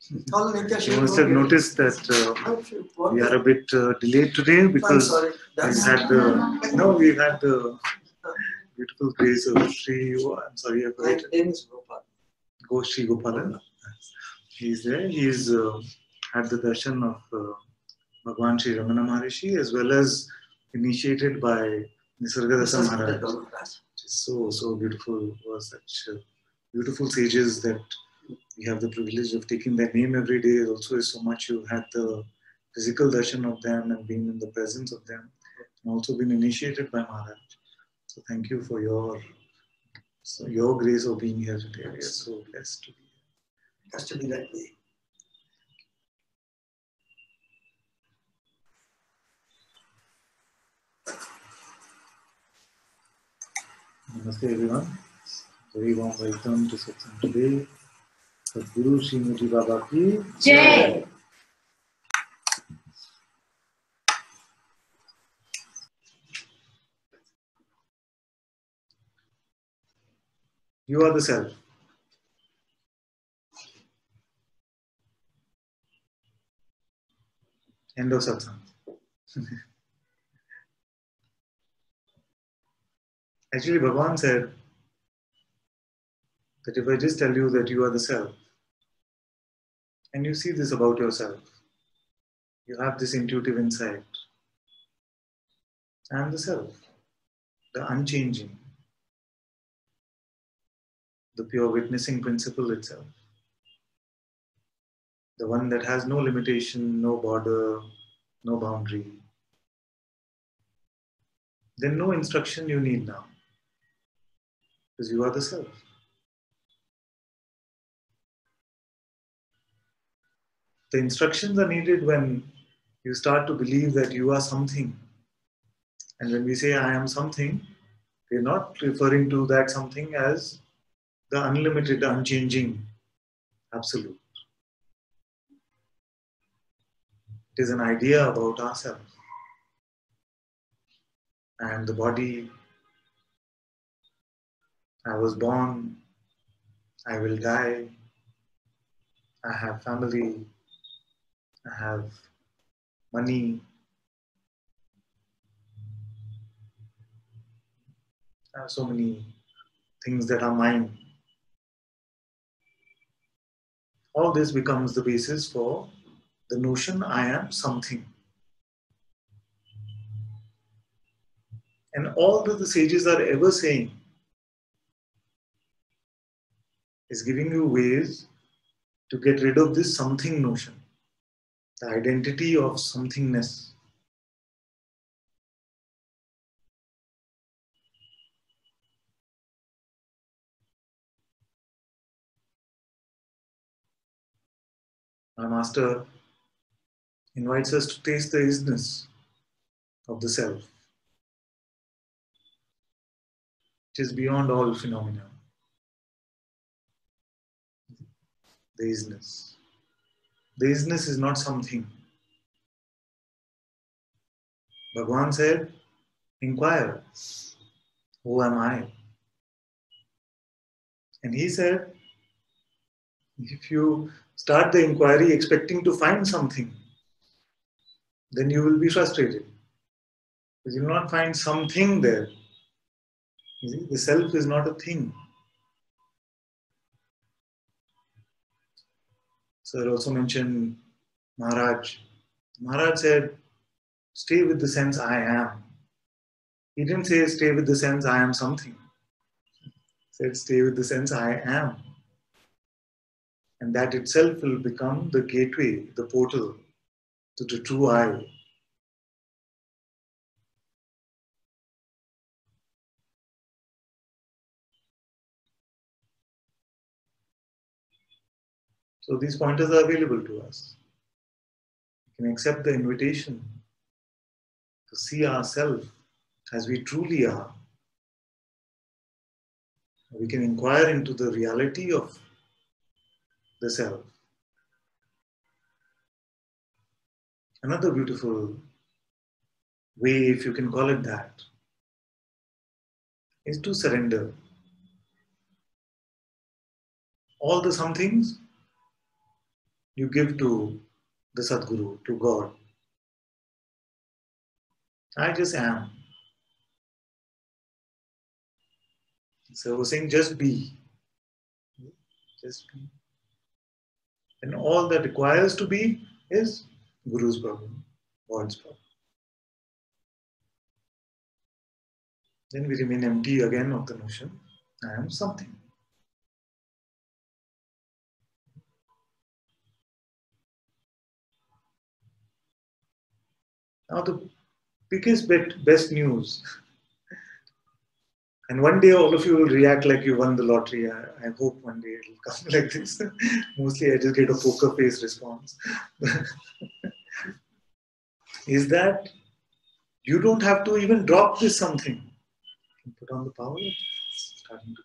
You must have noticed that we are a bit delayed today because we've had the beautiful grace of Sri. I'm sorry, I forgot. Go Sri Gopalan. He's there. He's had the darshan of Bhagwan Sri Ramana Maharishi as well as initiated by Nisargadasa Maharaj. Which is so beautiful. Was such beautiful sages that we have the privilege of taking their name every day. Also, is so much you had the physical darshan of them and been in the presence of them, and also been initiated by Maharaj. So thank you for your grace of being here today. We are so blessed to be here. It has to be that way. Namaste everyone. Very warm welcome to Satsang today. Sadhguru Srimati Baba ki Jai. You are the self. End of Satsang. Actually, Bhagavan said that if I just tell you that you are the self, and you see this about yourself, you have this intuitive insight. I am the self, the unchanging, the pure witnessing principle itself, the one that has no limitation, no border, no boundary. Then no instruction you need now, because you are the self. The instructions are needed when you start to believe that you are something. And when we say I am something, we're not referring to that something as the unlimited, unchanging, absolute. It is an idea about ourselves. I am the body, I was born, I will die, I have family, I have money, I have so many things that are mine. All this becomes the basis for the notion I am something. And all that the sages are ever saying is giving you ways to get rid of this something notion, the identity of somethingness. Our master invites us to taste the isness of the self, which is beyond all phenomena. The isness. The isness is not something. Bhagavan said, inquire, who am I? And he said, if you start the inquiry expecting to find something, then you will be frustrated. Because you will not find something there. You see, the self is not a thing. Sir also mentioned Maharaj. Maharaj said, stay with the sense I am. He didn't say stay with the sense I am something. He said stay with the sense I am. And that itself will become the gateway, the portal to the true I. So these pointers are available to us. We can accept the invitation to see ourselves as we truly are. We can inquire into the reality of the self. Another beautiful way, if you can call it that, is to surrender. All the somethings you give to the Sadguru, to God. I just am. So I was saying, just be. Just be. And all that requires to be is Guru's problem, God's problem. Then we remain empty again of the notion, I am something. Now the biggest best news, and one day all of you will react like you won the lottery. I hope one day it will come like this. Mostly I just get a poker face response. Is that you don't have to even drop this something. Put on the power, starting to.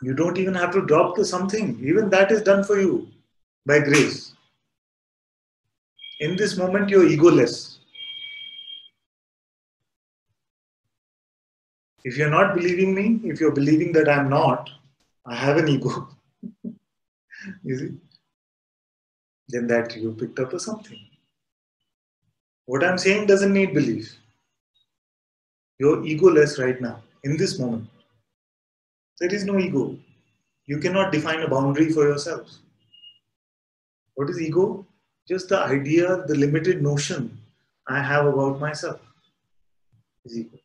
You don't even have to drop the something. Even that is done for you by grace. In this moment, you're egoless. If you're not believing me, if you're believing that I'm not, I have an ego, you see, then that you picked up a something. What I'm saying doesn't need belief. You're egoless right now, in this moment. There is no ego. You cannot define a boundary for yourself. What is ego? Just the idea, the limited notion I have about myself is ego.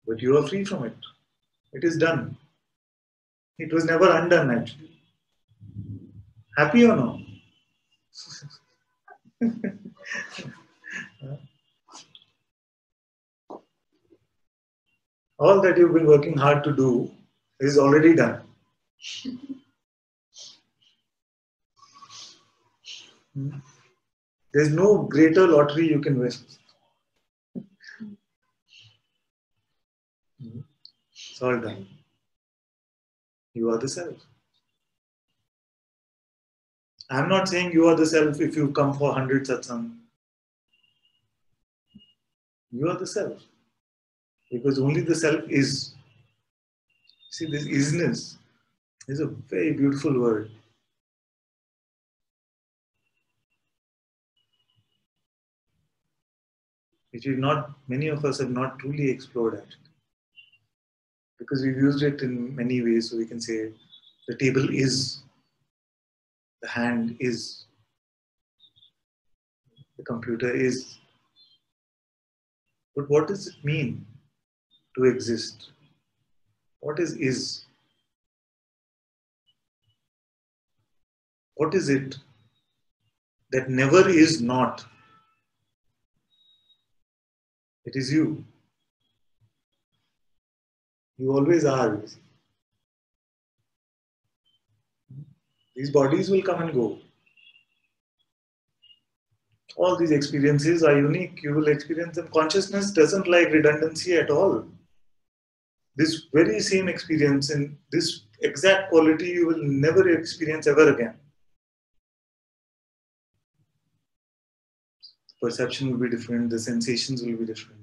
But you are free from it. It is done. It was never undone actually. Happy or no? All that you've been working hard to do is already done. There's no greater lottery you can win. It's all done. You are the self. I'm not saying you are the self if you come for 100 satsang. You are the self. Because only the self is. See, this isness is a very beautiful word. Which many of us have not truly explored actually. Because we've used it in many ways. So we can say the table is, the hand is, the computer is. But what does it mean to exist? What is? What is it that never is not? It is you. You always are. These bodies will come and go. All these experiences are unique. You will experience them. Consciousness doesn't like redundancy at all. This very same experience in this exact quality you will never experience ever again. The perception will be different. The sensations will be different.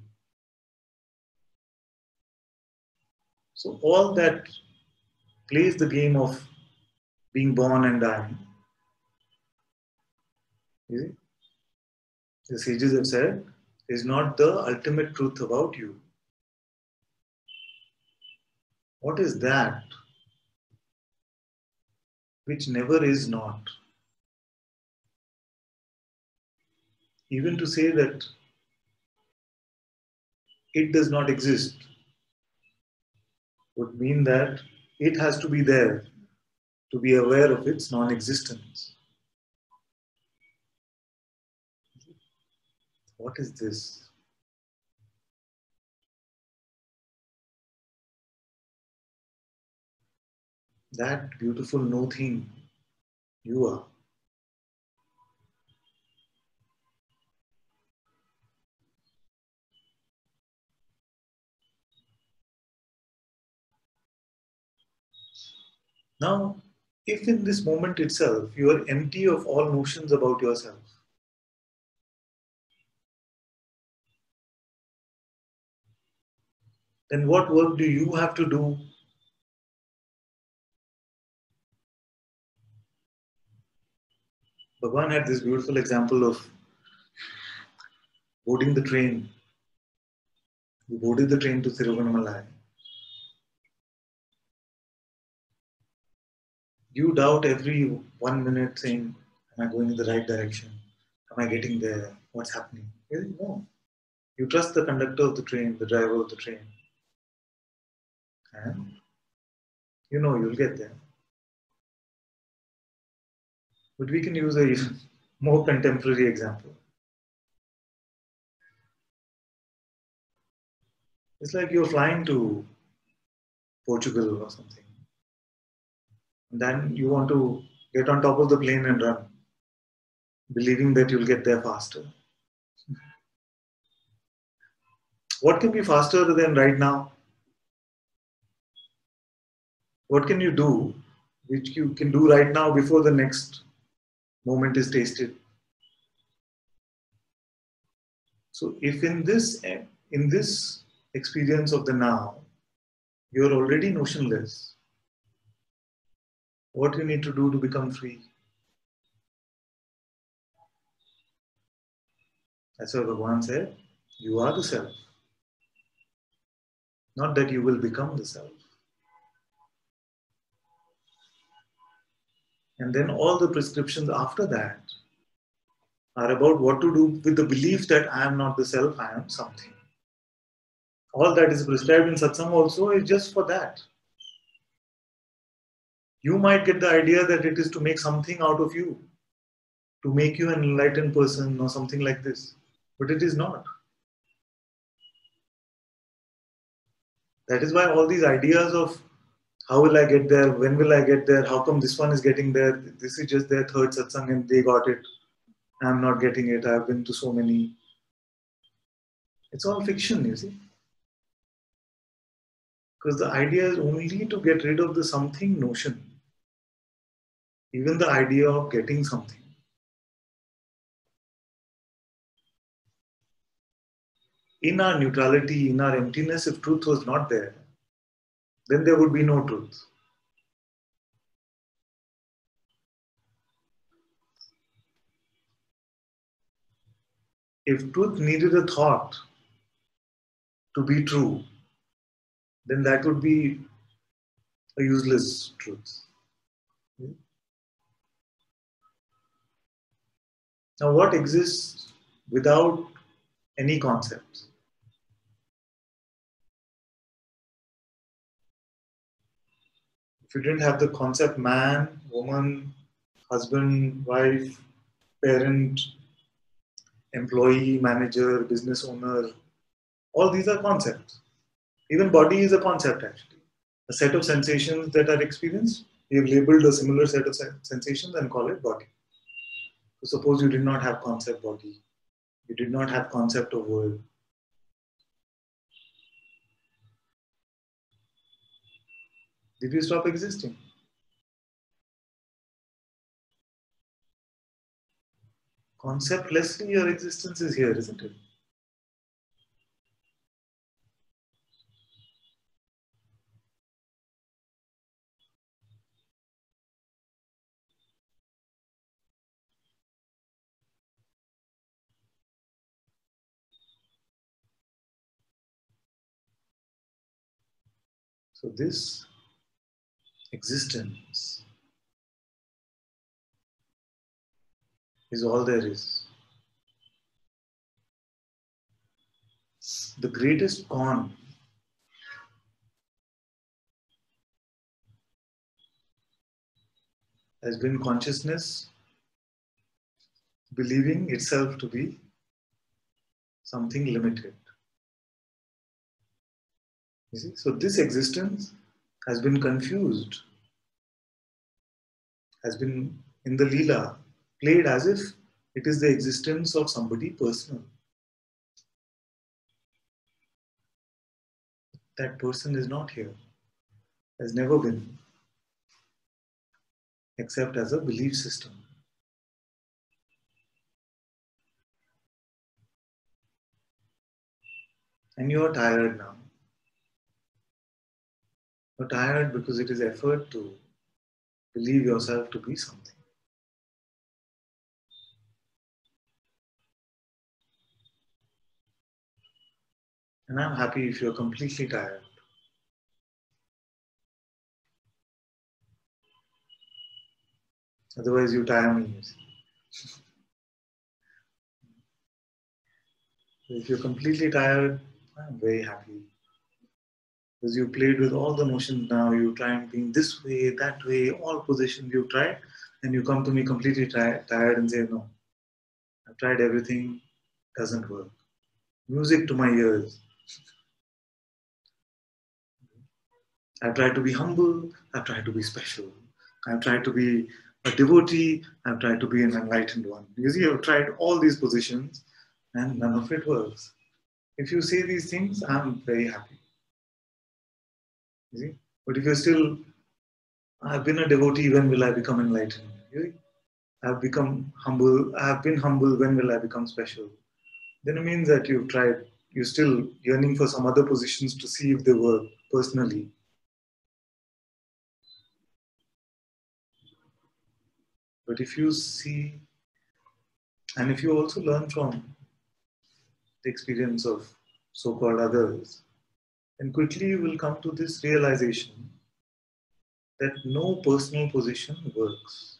So all that plays the game of being born and dying. You see? The sages have said, is not the ultimate truth about you. What is that which never is not? Even to say that it does not exist would mean that it has to be there to be aware of its non-existence. What is this? That beautiful no thing you are. Now, if in this moment itself you are empty of all notions about yourself, then what work do you have to do Bhagwan had this beautiful example of boarding the train. We boarded the train to Tiruvannamalai. You doubt every 1 minute saying, am I going in the right direction? Am I getting there? What's happening? No. You trust the conductor of the train, the driver of the train. And you know you'll get there. But we can use a even more contemporary example. It's like you're flying to Portugal or something. And then you want to get on top of the plane and run, believing that you'll get there faster. What can be faster than right now? What can you do which you can do right now before the next moment is tasted? So if in this experience of the now, you're already notionless, what you need to do to become free? That's why Bhagavan said, you are the self. Not that you will become the self. And then all the prescriptions after that are about what to do with the belief that I am not the self, I am something. All that is prescribed in Satsang also is just for that. You might get the idea that it is to make something out of you, to make you an enlightened person or something like this. But it is not. That is why all these ideas of how will I get there, when will I get there, how come this one is getting there, this is just their third Satsang and they got it. I'm not getting it, I've been to so many. It's all fiction, you see. Because the idea is only to get rid of the something notion. Even the idea of getting something. In our neutrality, in our emptiness, if truth was not there, then there would be no truth. If truth needed a thought to be true, then that would be a useless truth. Now, what exists without any concepts? If you didn't have the concept man, woman, husband, wife, parent, employee, manager, business owner, all these are concepts. Even body is a concept actually. A set of sensations that are experienced, we have labeled a similar set of sensations and call it body. So suppose you did not have concept body, you did not have concept of world. Did you stop existing? Conceptlessly your existence is here, isn't it? So this existence is all there is. The greatest con has been consciousness believing itself to be something limited. You see? So this existence has been confused, has been in the Leela played as if it is the existence of somebody personal. That person is not here, has never been, except as a belief system. And you are tired now. You're tired because it is effort to believe yourself to be something. And I'm happy if you're completely tired. Otherwise, you tire me. If you're completely tired, I'm very happy. Because you played with all the motions now, you try and being this way, that way, all positions you tried, and you come to me completely tired and say, no, I've tried everything, doesn't work. Music to my ears. I've tried to be humble, I've tried to be special. I've tried to be a devotee, I've tried to be an enlightened one. You see, I've tried all these positions and none of it works. If you say these things, I'm very happy. You see? But if you're still, I've been a devotee, when will I become enlightened? You see? I've become humble, I've been humble, when will I become special? Then it means that you've tried, you're still yearning for some other positions to see if they work personally. But if you see, and if you also learn from the experience of so-called others, then quickly you will come to this realization that no personal position works.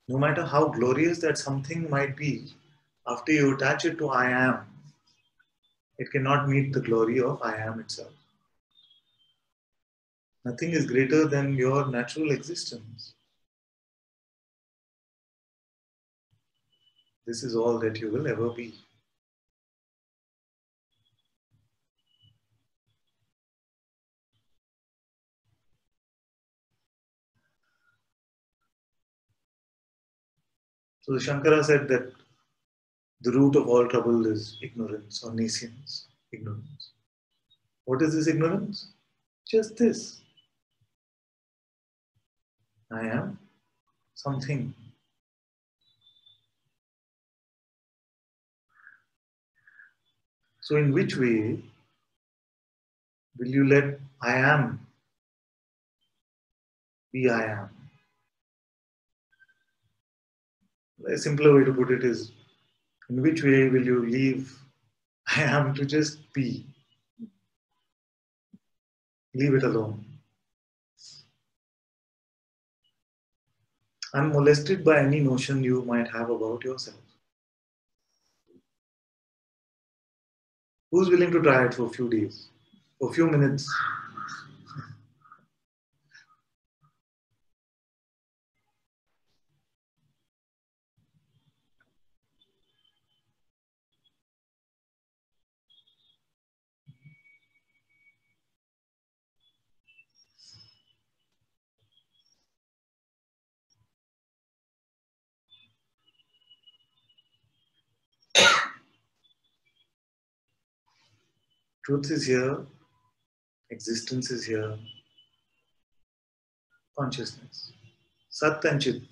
No matter how glorious that something might be, after you attach it to I am, it cannot meet the glory of I am itself. Nothing is greater than your natural existence. This is all that you will ever be. So Shankara said that the root of all trouble is ignorance or nescience, ignorance. What is this ignorance? Just this. I am something. So in which way will you let I am be I am? A simpler way to put it is, in which way will you leave I am to just be? Leave it alone. Unmolested by any notion you might have about yourself. Who's willing to try it for a few days, for a few minutes? Truth is here, existence is here, consciousness. Sat and Chit.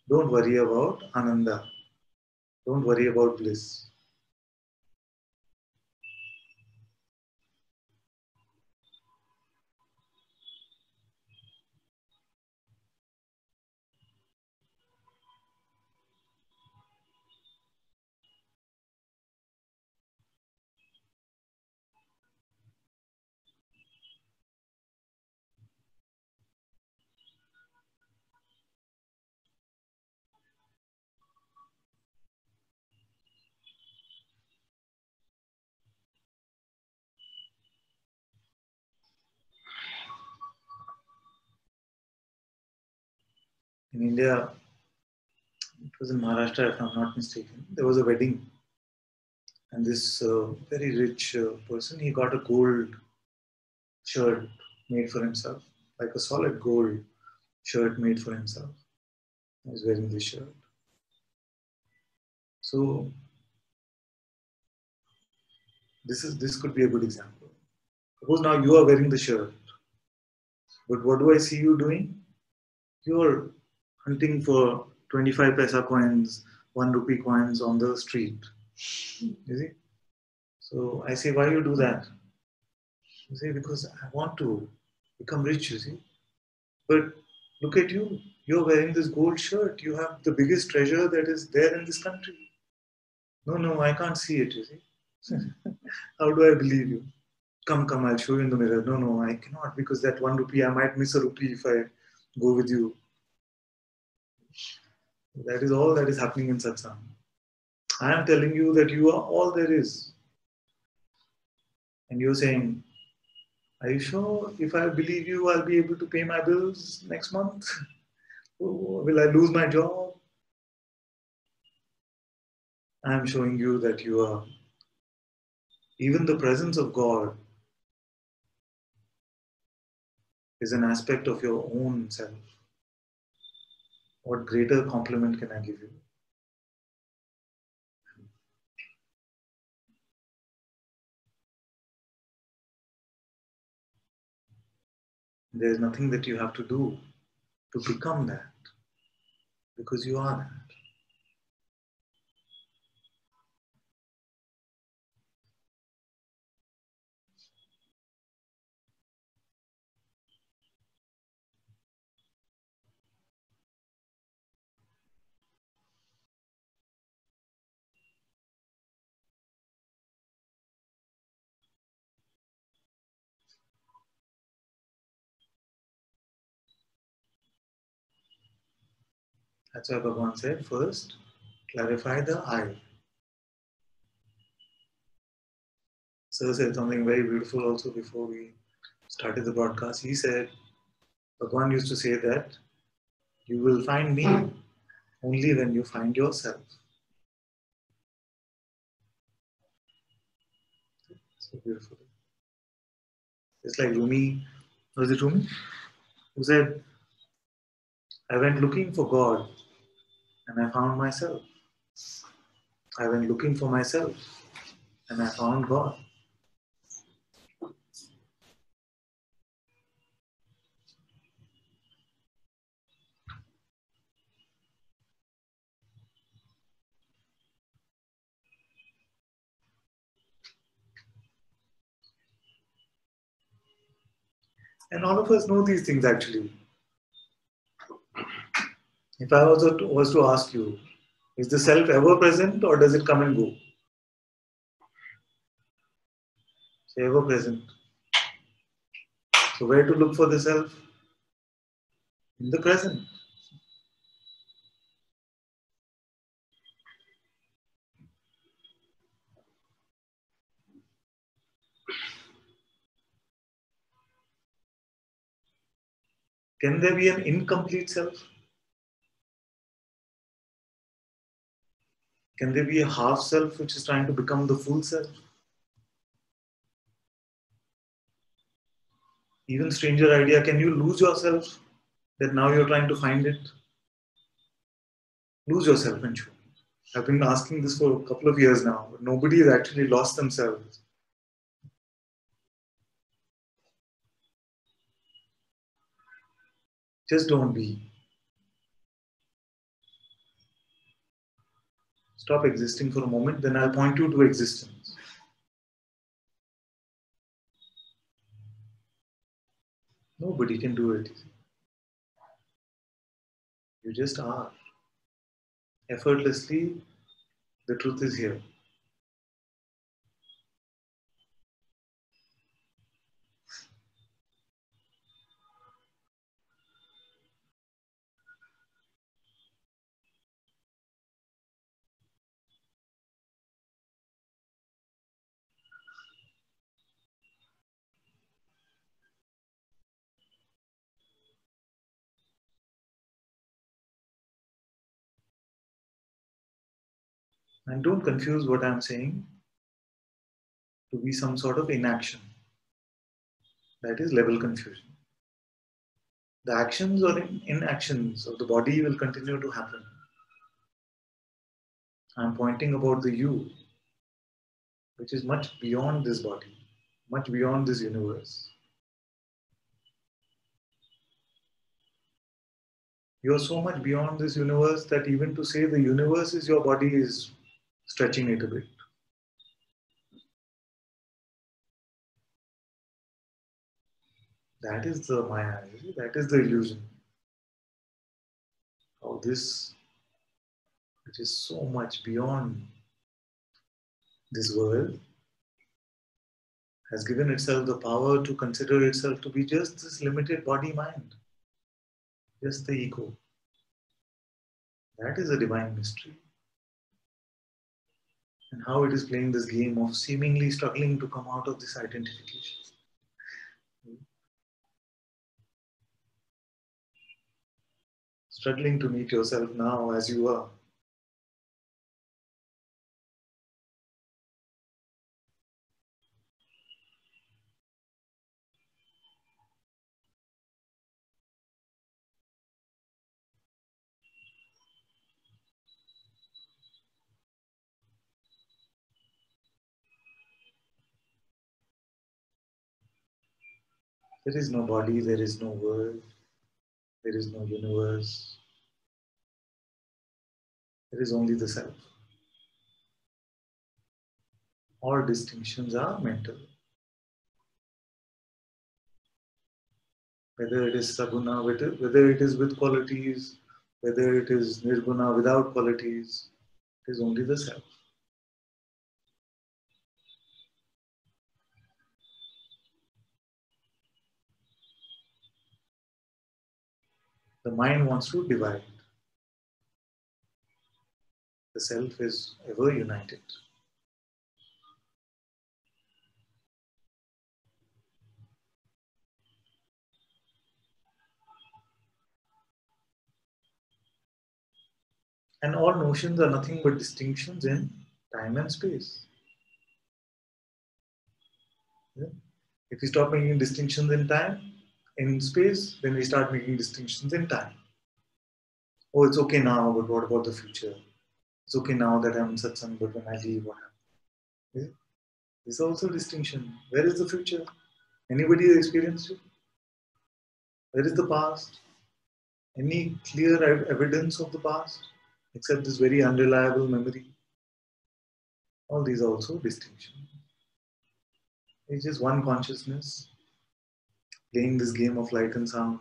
Don't worry about Ananda. Don't worry about bliss. In India, it was in Maharashtra, if I'm not mistaken, there was a wedding. And this very rich person, he got a gold shirt made for himself, like a solid gold shirt made for himself. He was wearing this shirt. So this could be a good example. Suppose now you are wearing the shirt, but what do I see you doing? You're hunting for 25 paisa coins, 1 rupee coins on the street. You see? So I say, why you do that? You say, because I want to become rich, you see. But look at you. You're wearing this gold shirt. You have the biggest treasure that is there in this country. No, I can't see it, you see. How do I believe you? Come, I'll show you in the mirror. No, I cannot, because that 1 rupee, I might miss a rupee if I go with you. That is all that is happening in Satsang. I am telling you that you are all there is. And you're saying, are you sure if I believe you, I'll be able to pay my bills next month? Will I lose my job? I am showing you that you are, even the presence of God is an aspect of your own self. What greater compliment can I give you? There is nothing that you have to do to become that, because you are that. That's why Bhagavan said, first, clarify the I. Sir said something very beautiful also before we started the broadcast. He said, Bhagavan used to say that you will find me only when you find yourself. So beautiful. It's like Rumi, was it Rumi? Who said, I went looking for God and I found myself. I went looking for myself and I found God. And all of us know these things actually. If I was to ask you, is the self ever present or does it come and go? Say ever present. So where to look for the self? In the present. Can there be an incomplete self? Can there be a half self which is trying to become the full self? Even stranger idea, can you lose yourself? That now you're trying to find it? Lose yourself and show. I've been asking this for a couple of years now, but nobody has actually lost themselves. Just don't be. Stop existing for a moment, then I'll point you to existence. Nobody can do it. You just are. Effortlessly, the truth is here. And don't confuse what I'm saying to be some sort of inaction. That is level confusion. The actions or inactions of the body will continue to happen. I'm pointing about the you, which is much beyond this body, much beyond this universe. You're so much beyond this universe that even to say the universe is your body is stretching it a bit. That is the Maya, that is the illusion. How this, which is so much beyond This world has given itself the power to consider itself to be just this limited body mind, just the ego. That is a divine mystery. And how it is playing this game of seemingly struggling to come out of this identification. Struggling to meet yourself now as you are. There is no body, there is no world, there is no universe. There is only the self. All distinctions are mental. Whether it is saguna, whether it is with qualities, whether it is nirguna without qualities, it is only the self. The mind wants to divide. The self is ever united. And all notions are nothing but distinctions in time and space. Yeah? If we stop making distinctions in time, in space, then we start making distinctions in time. Oh, it's okay now, but what about the future? It's okay now that I'm in satsang, but when I leave, what happens? Yeah? There's also a distinction. Where is the future? Anybody has experienced it? Where is the past? Any clear evidence of the past? Except this very unreliable memory. All these are also distinctions. It's just one consciousness playing this game of light and sound.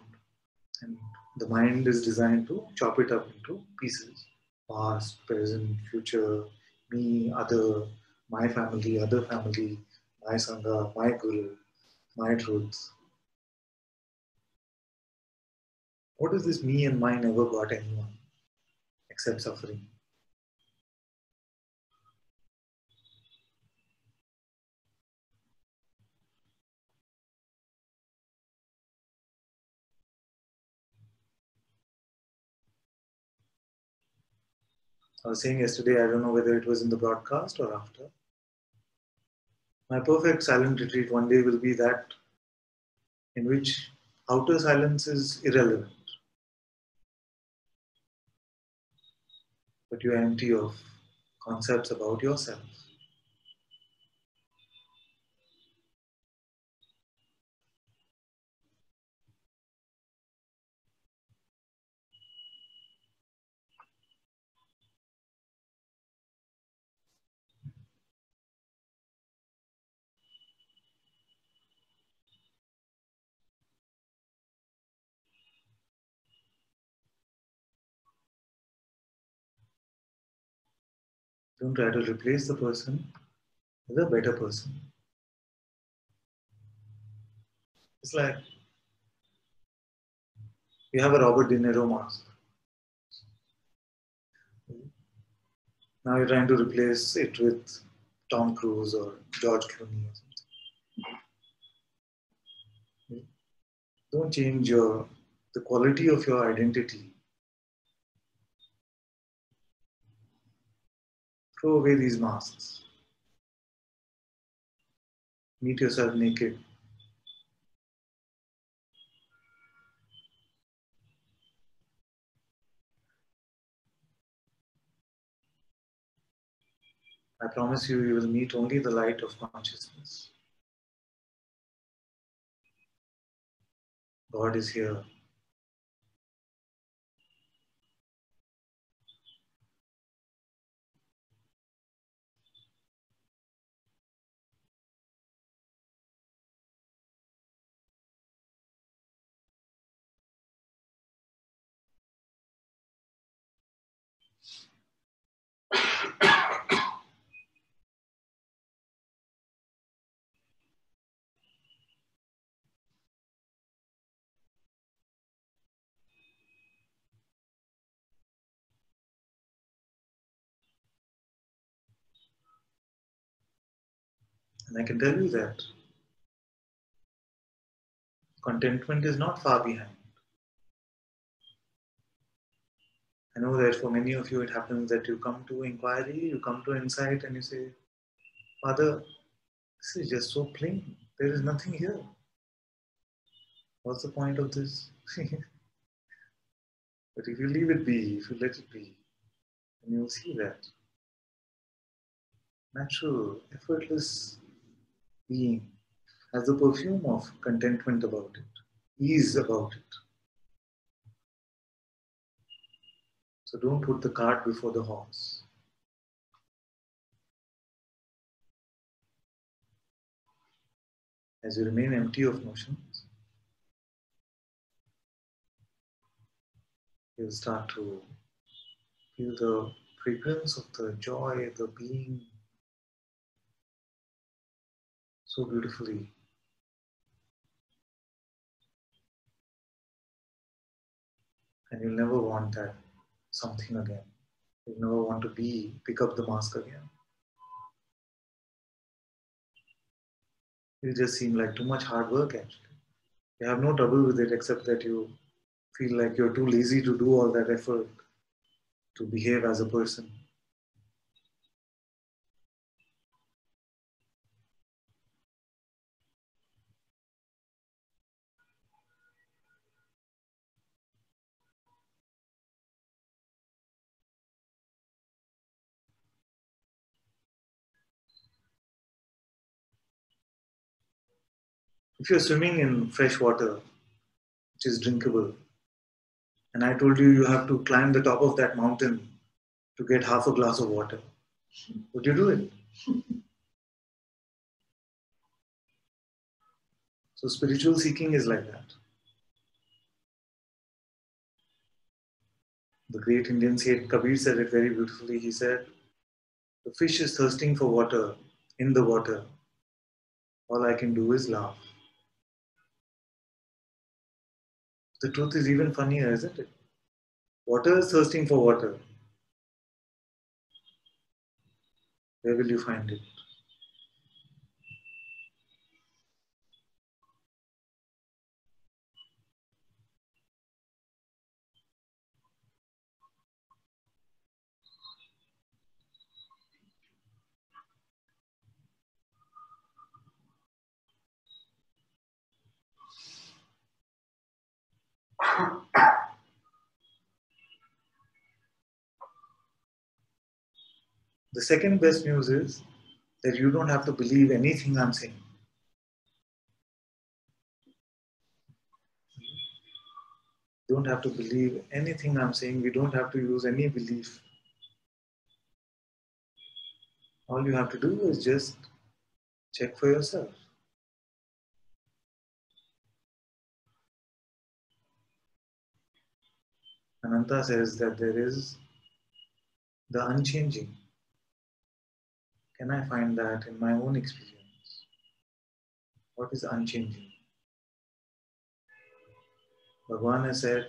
And the mind is designed to chop it up into pieces. Past, present, future, me, other, my family, other family, my sangha, my guru, my truth. What is this me and mine ever got anyone except suffering? I was saying yesterday, I don't know whether it was in the broadcast or after. My perfect silent retreat one day will be that in which outer silence is irrelevant, but you are empty of concepts about yourself. Don't try to replace the person with a better person. It's like you have a Robert De Niro mask. Now you're trying to replace it with Tom Cruise or George Clooney or something. Don't change the quality of your identity. Throw away these masks. Meet yourself naked. I promise you, you will meet only the light of consciousness. God is here. And I can tell you that contentment is not far behind. I know that for many of you it happens that you come to inquiry, you come to insight and you say, Father, this is just so plain. There is nothing here. What's the point of this? But if you leave it be, if you let it be, then you'll see that natural, effortless being has the perfume of contentment about it, ease about it. So don't put the cart before the horse. As you remain empty of notions, you'll start to feel the fragrance of the joy, the being so beautifully. And you'll never want that something again. You'll never want to pick up the mask again. It'll just seem like too much hard work actually. You have no trouble with it except that you feel like you're too lazy to do all that effort to behave as a person. If you're swimming in fresh water, which is drinkable, and I told you you have to climb the top of that mountain to get half a glass of water, would you do it? So spiritual seeking is like that. The great Indian saint Kabir said it very beautifully. He said, the fish is thirsting for water in the water. All I can do is laugh. The truth is even funnier, isn't it? Water is thirsting for water. Where will you find it? The second best news is that you don't have to believe anything I'm saying. You don't have to believe anything I'm saying. We don't have to use any belief. All you have to do is just check for yourself. Ananta says that there is the unchanging. Can I find that in my own experience? What is unchanging? Bhagavan has said,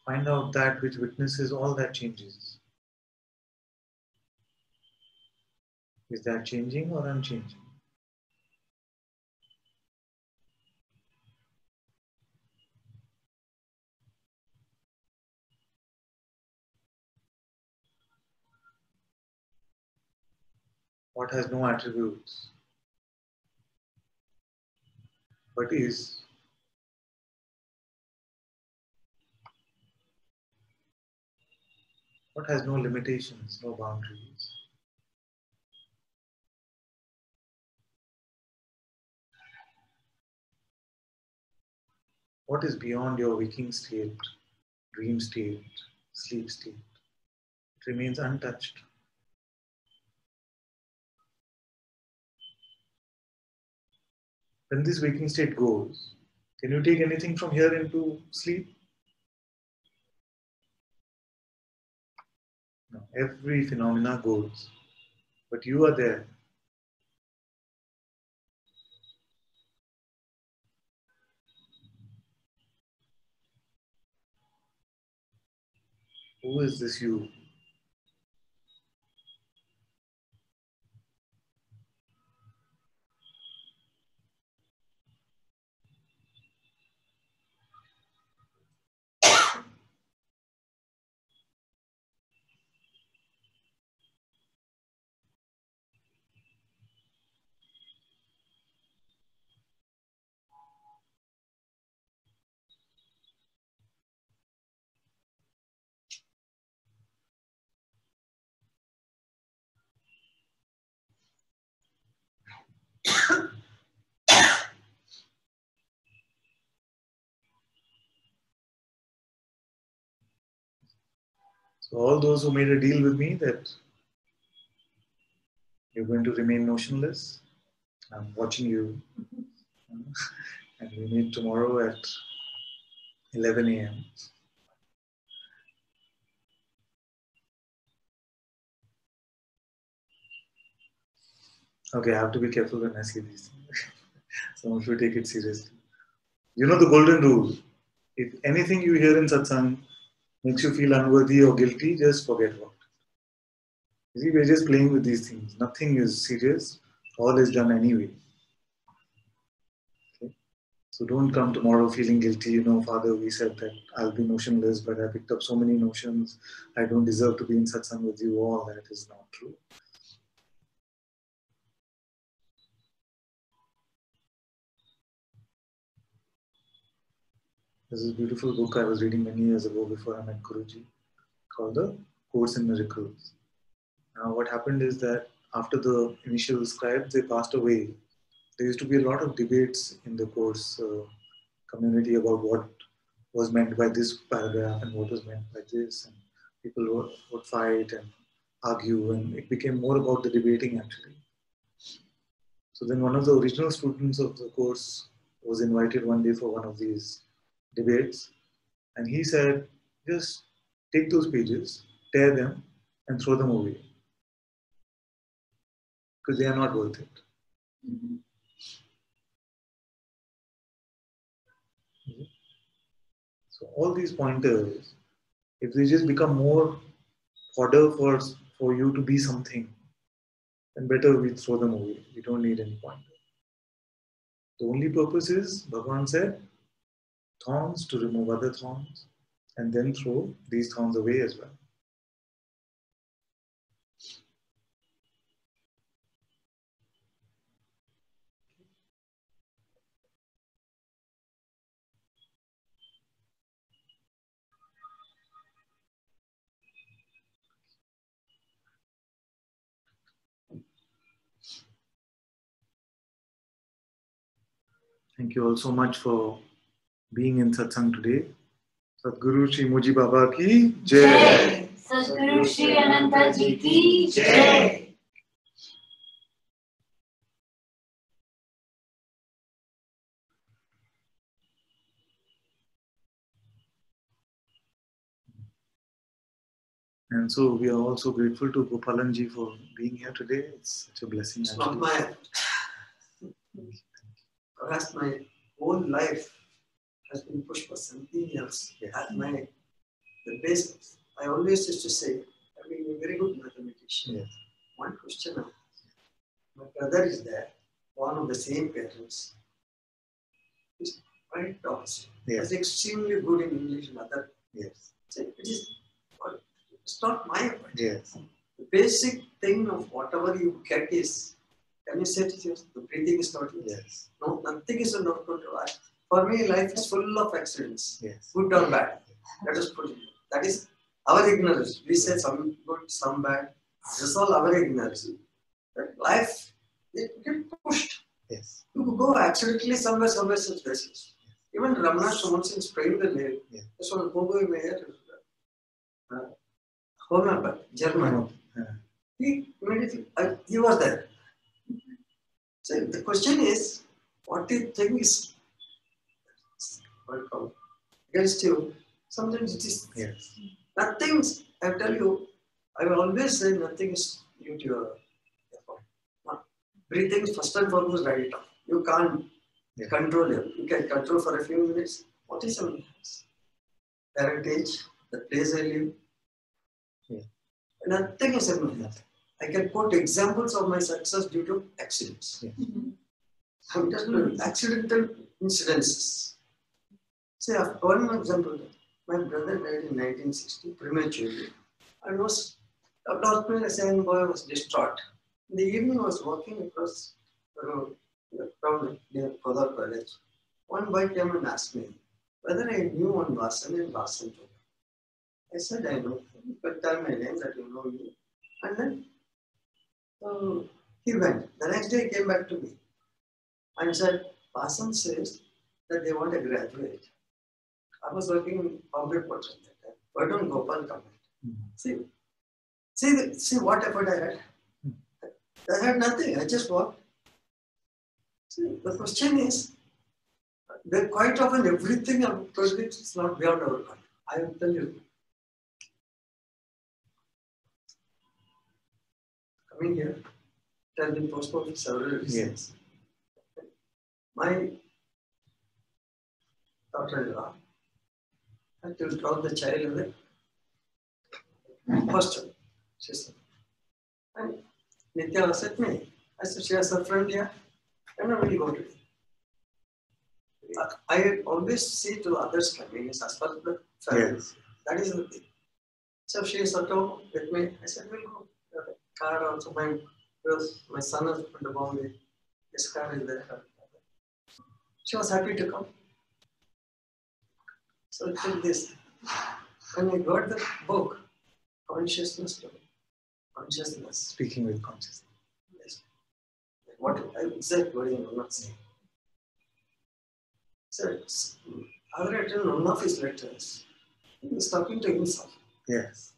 find out that which witnesses all that changes. Is that changing or unchanging? What has no attributes, but is? What has no limitations, no boundaries? What is beyond your waking state, dream state, sleep state? It remains untouched. When this waking state goes, can you take anything from here into sleep? No, every phenomena goes, but you are there. Who is this you? So all those who made a deal with me that you're going to remain motionless, I'm watching you. And we meet tomorrow at 11 a.m. Okay, I have to be careful when I say these things. Someone should take it seriously. You know the golden rule. If anything you hear in satsang makes you feel unworthy or guilty, just forget about it. You see, we're just playing with these things. Nothing is serious. All is done anyway. Okay? So don't come tomorrow feeling guilty. You know, Father, we said that I'll be motionless, but I picked up so many notions. I don't deserve to be in satsang with you. All that is not true. There's this beautiful book I was reading many years ago before I met Guruji called The Course in Miracles. Now, what happened is that after the initial scribes, they passed away. There used to be a lot of debates in the course community about what was meant by this paragraph and what was meant by this. And people would fight and argue, and it became more about the debating actually. So then one of the original students of the course was invited one day for one of these debates. And he said, just take those pages, tear them, and throw them away. Because they are not worth it. Mm-hmm. So all these pointers, if they just become more fodder for you to be something, then better we throw them away. We don't need any pointer. The only purpose is, Bhagavan said, thorns to remove other thorns, and then throw these thorns away as well. Thank you all so much for being in Satsang today. Sadguru Shri Moji Baba ki Jai. Sadguru Shri Ananta Ji ki Jai. And so we are also grateful to Gopalanji for being here today. It's such a blessing. It's not my. Perhaps my whole life has been pushed for something else. Yes. At the basics. I always used to say, I mean, a very good mathematician. Yes. One question: my brother is there, one of the same parents. He's quite opposite. Yes. He's extremely good in English, mother. Yes. So it's not my point. Yes. The basic thing of whatever you get is, can you say to yourself, the breathing is not yours? Yes. No, nothing is not going to last. For me, life is full of accidents. Yes. Good or bad. Let us put it. That is our ignorance. We say some good, some bad. This is all our ignorance. But life, it get pushed. Yes. You go accidentally somewhere such places. Even Ramana once sprained the leg. This one, Pogo Mayor, Homer, German. He immediately, he was there. So the question is, what do you think is against you? Sometimes it is. Yes. Nothing, I tell you, I will always say nothing is due to your effort. Breathing is first and foremost right off. You can't control it. You can control for a few minutes. What is your parentage, the place I live? Nothing is happening. I can quote examples of my success due to accidents. I'm just accidental incidences. Say, one example, my brother died in 1960 prematurely. I was at the hospital, a young boy was distraught. In the evening, I was walking across the road, from near Kodar College. One boy came and asked me whether I knew one Vasan and Vasan. I said, I know. You could tell my name that you know me. And then he went. The next day he came back to me and said, Vasan says that they want a graduate. I was working in public portrait that time. Why don't Gopal come? See what effort I had. I had nothing. I just walked. See, the question is, that quite often everything I'm perceiving is not beyond our control. I will tell you. Coming here, it has been postponed for several reasons. My daughter-in-law had to drop the child in the hostel. She said, and Nitya was at me. I said, she has a friend here. I'm not really going to. I always see to others' convenience as far as the family. Yes. That is the thing. So she is at home with me. I said, we'll go. The car also, my son is from the Bombay. His car is there. She was happy to come. So I took this. When I got the book, Consciousness to Consciousness. Speaking with consciousness. Yes. What exact wording I'm not saying. So I read in one of his letters. He was talking to himself. Yes.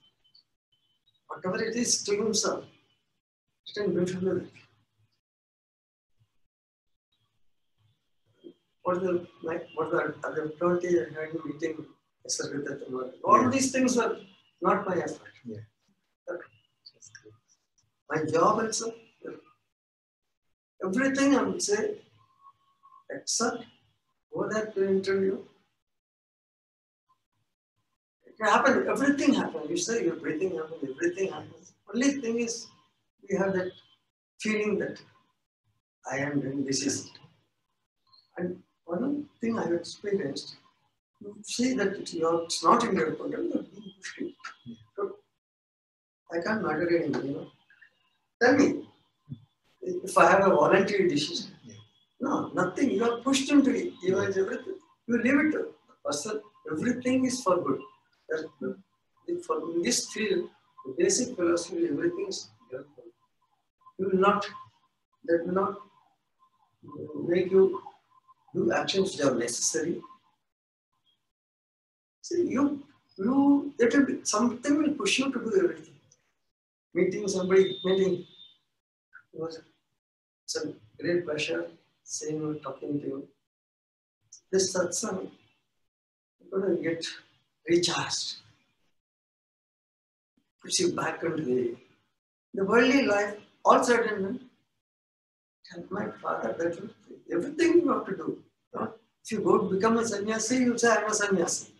Whatever it is to himself, written beautifully. What the other 20 I had a meeting all these things were not my effort. Yeah. My job also, everything I would say, except go there to interview. It happened, everything happened. You say your breathing happened, everything happens. Only thing is, we have that feeling that I am doing this is it. And one thing I have experienced, you see that it's not in your control, you're being pushed in. So, I can't matter anymore, Tell me, if I have a voluntary decision. No, nothing. You are pushed into it. You are everything. You leave it to the person. Everything is for good. In this field, the basic philosophy, everything is for good. That will not make you do actions which are necessary. See, something will push you to do everything. Meeting somebody, it's a great pleasure seeing you, talking to you. This satsang, you're going to get recharged. Puts you back into the worldly life, all sudden. My father, everything you have to do. If you go become a sannyasi, you say I'm a sannyasi.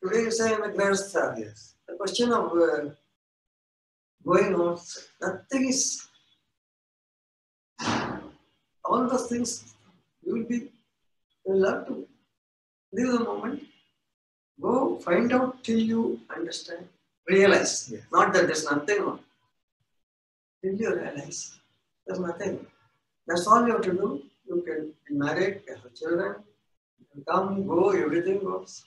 Today you say I'm a grahastha. Yes. The question of going on, nothing is. All those things, you'll have to live the moment. Go find out till you understand. Realize. Yes. Not that there's nothing on. Till you realize there's nothing. That's all you have to do. You can be married, have children, you can come, go, everything goes.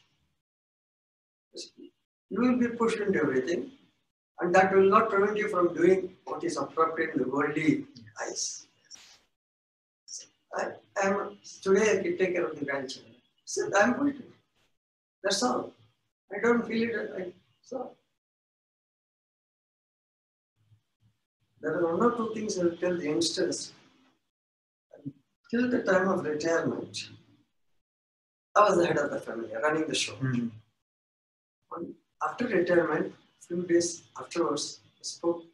You will be pushed into everything, and that will not prevent you from doing what is appropriate in the worldly eyes. Today I can take care of the grandchildren. So I'm going to. That's all. I don't feel it. So there are one or two things I will tell the youngsters. Till the time of retirement, I was the head of the family, running the show. Mm-hmm. After retirement, a few days afterwards,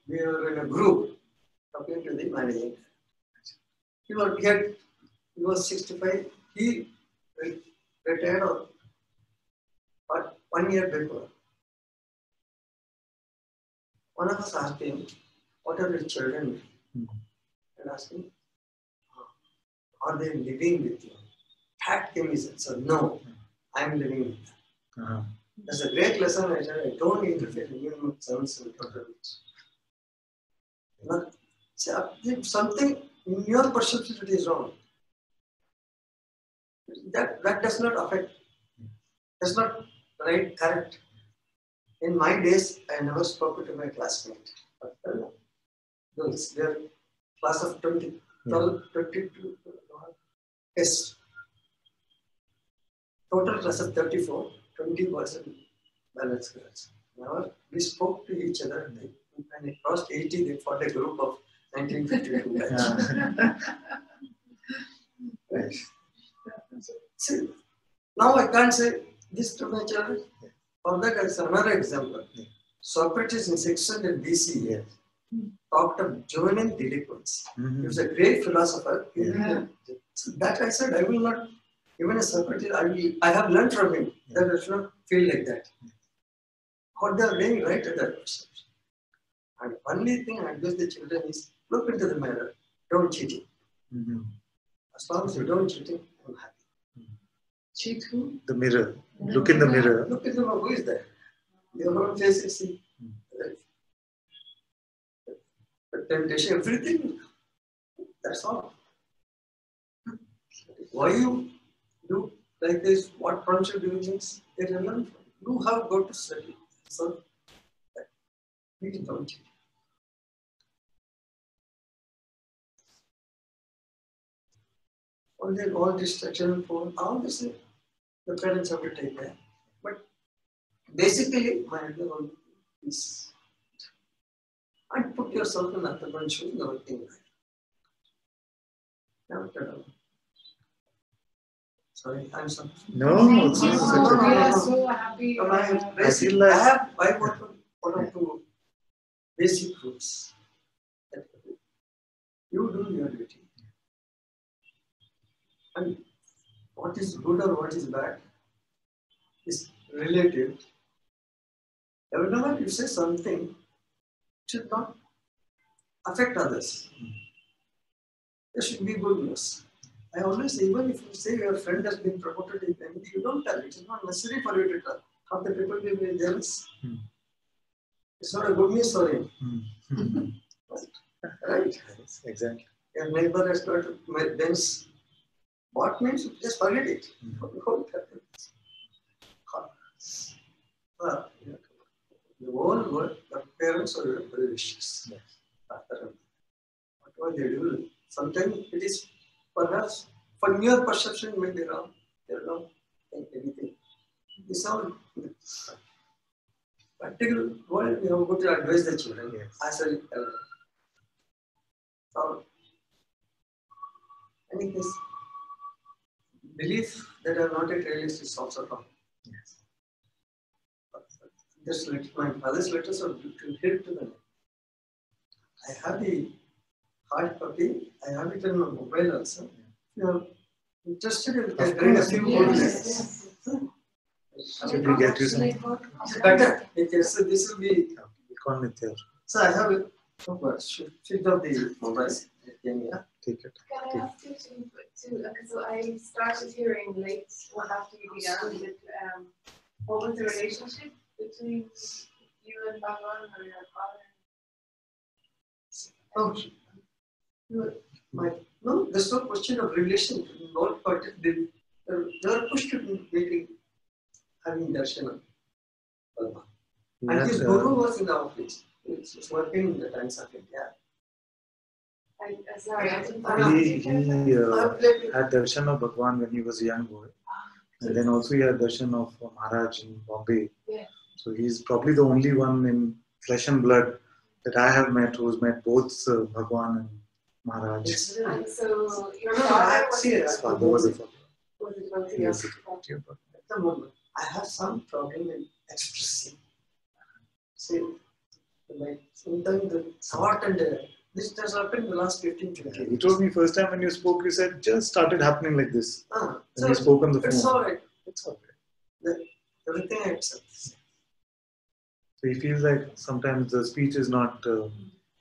we were in a group talking to the managing director. He was 65. He retired 1 year before. One of us asked him, what are the children? And asked him, are they living with you? Fact came, he said, no, I'm living with them. That's a great lesson. I said, I don't interfere with sons and daughters. If something in your perception is wrong, that does not affect, that's not correct. In my days, I never spoke to my classmate. But girls, they're class of 20, 12, 22. Yes. Total class of 34, 20% balance girls. Never. We spoke to each other. When it crossed 80, they fought a group of 1952 guys. Right. See, now I can't say this to my children. For that, as another example. Socrates in 600 BC talked of juvenile delinquents. He was a great philosopher. So that I said, I will not, even as Socrates, I have learned from him that I should not feel like that. What they are doing right at that perception. And only thing I advise the children is look into the mirror, don't cheat it. As long as you don't cheat it, I'm happy. Cheat who? The mirror. Look in the mirror. Look in the mirror, who is there? Your own face is see. The temptation, everything. That's all. Why you do like this? What prompts you doing things? Irrelevant. You have got to study. So, we don't cheat. All distraction, phone, all this, the parents have to take care. But basically, my idea is, and put yourself in other one's shoes, never think like that. Sorry, I'm sorry. No, it's not. We are so happy. I want one or two basic rules. You do your duty. And what is good or what is bad is relative. Whenever you say something, it should not affect others. There should be good news. I always say, even if you say your friend has been promoted in anything, you don't tell. It is not necessary for you to tell. Half the people will be jealous. It's not a good news for him. Right? Yes, exactly. Your neighbor has got Benz. What means? Just forget it. The whole world, the parents are very vicious. What they do? Sometimes it is perhaps from your perception may be wrong. They don't think anything. This all practical world we have got to advise the children. As a any case, belief that are not at realist is also wrong. This letter, my father's letters are hit to them. I have the hard copy. I have it on my mobile also. You are interested in read a few more letters. Should we get you some? Better. Because this will be. So I have it. Shift of the mobile. Take it. Can I ask you to so I started hearing late after you began with what was the relationship between you and Bhagavan or your father? No, there's no question of relation. Not particularly. They are pushed to making having darshan. And his guru was in the office. He was working in the Times of India. Sorry, I didn't He had darshan of Bhagwan when he was a young boy. And then also he had darshan of Maharaj in Bombay. So he's probably the only one in flesh and blood that I have met who's met both Bhagwan and Maharaj. And so your father was His father was a devotee. At the moment, I have some problem in expressing. See, sometimes the thought and this has happened in the last 15-20 years. You told me first time when you spoke, you said just started happening like this. So When you spoke on the phone. It's all right. It's all right. Everything I accept. So he feels like sometimes the speech is not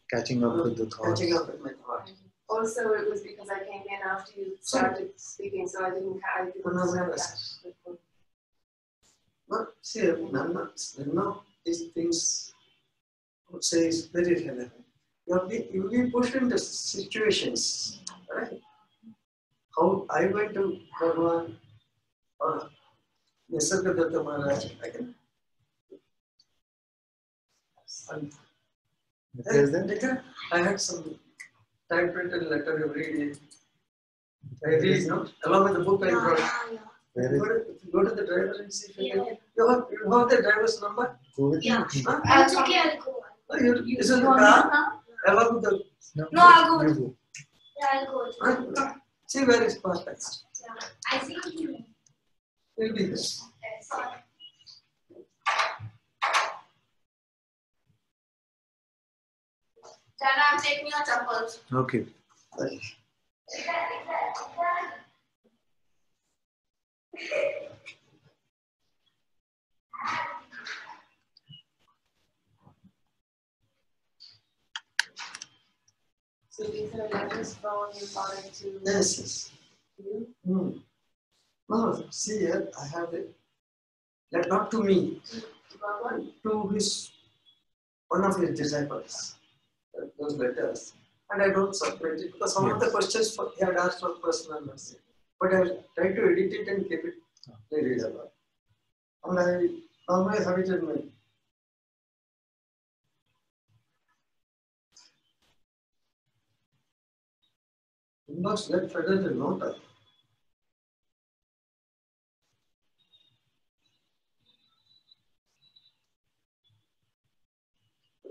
catching up with the thoughts. Catching up with my thought. Also, it was because I came in after you started speaking, so I didn't catch that. But see, none of these things I would say is very relevant. You'll be pushed into situations, right? How I went to Bhagwan or Nisargadatta Maharaj, I had some typewritten letter every day. I read, along with the book I brought. If you go to the driver and see if you have the driver's number, Go with Yeah. it? It's okay, I'll go. Is it the car? Along with the. No, I'll go you with go. Yeah, I'll go. See where is perfect. Yeah. I see what you mean. Will be there. Yes. Dana, take me your chappals. Okay. So these are letters from your father to Yes. you? No, see here, I have it. That not to me, To Bhagwan? to his one of his disciples. Those letters. And I don't separate it because some of the questions he had asked for personal mercy. But I tried to edit it and keep it very readable. And I normally have it in my inbox get flooded in no time.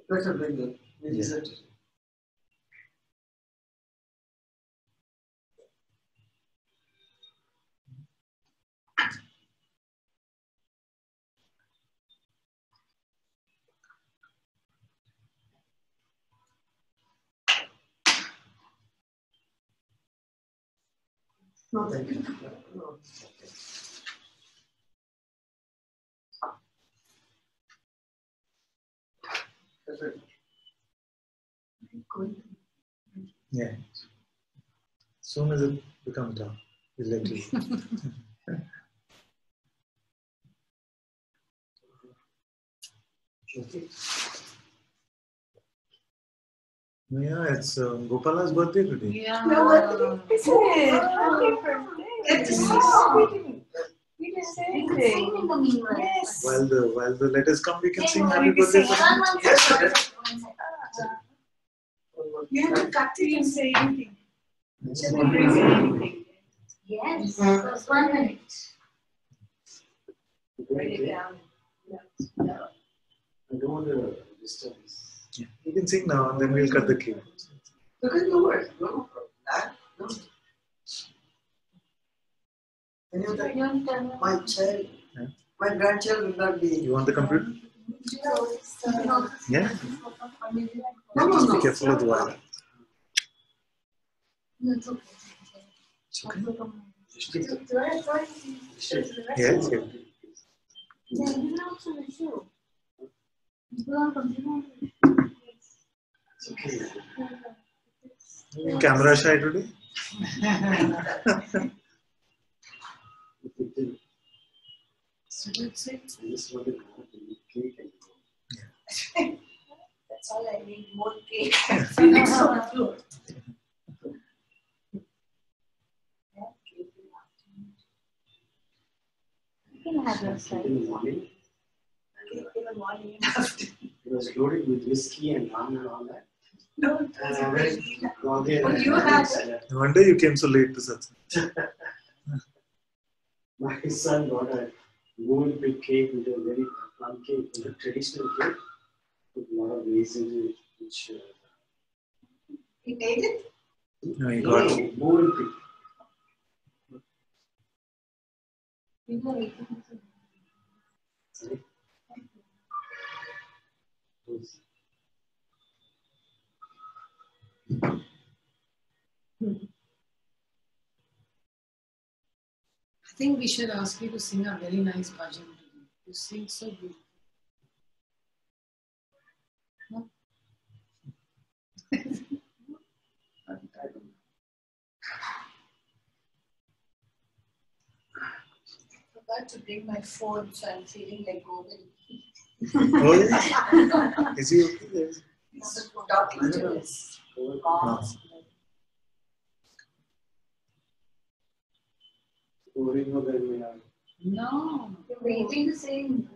Better bring the result. No, thank you. No. Yeah. Soon as it becomes dark, we'll let you. Okay. Yeah, it's Gopala's birthday today. Yeah. No, is it? Happy birthday. It's We didn't say Sing anything. in the meanwhile. Yes. While the letters come, we can sing Sing, happy we can birthday sing. for him. Yes, sir. You have to cut to him say anything. Yes. Celebrate anything. Yes, just 1 minute. Write it down. No. I don't want to disturb this. Yeah. You can sing now and then we'll cut the cake. Look at the word. No problem. No. Any other? My child, Yeah. my grandchild will not be. You want the computer? No. Yeah? No, no, Just no. be careful of the wire. No, it's okay. It's okay. Yes, yes. It's okay. You camera shy today? I just want to have the cake and go. That's all I need. More cake. Felix on the floor. You can have your side. In the morning, In the morning. it was loaded with whiskey and rum and all that. No, And I went all day. Well, and you I had said, No wonder you came so late to Satsang. my son got a gold big cake with a very plum cake, with a traditional cake with a lot of raisins in it, which He made it? No, he got it. gold big. Sorry. I think we should ask you to sing a very nice bhajan today. You sing so beautiful. No? I forgot to bring my phone, so I'm feeling like Govind. Oh, yeah? Is he okay? Yes. He's talking to his boss. No. You're waiting to sing.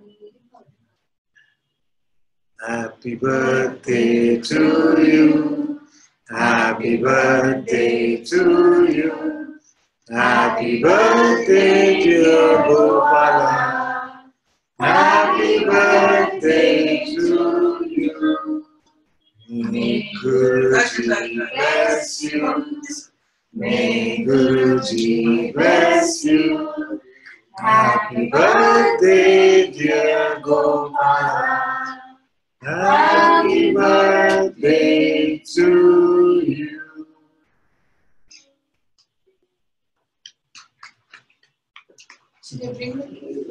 Happy birthday to you. Happy birthday to you. Happy birthday, dear Gopala. Happy birthday Guruji bless you. May Guruji bless you. Happy birthday, dear Gopala. Happy birthday to you. Should I bring the cake?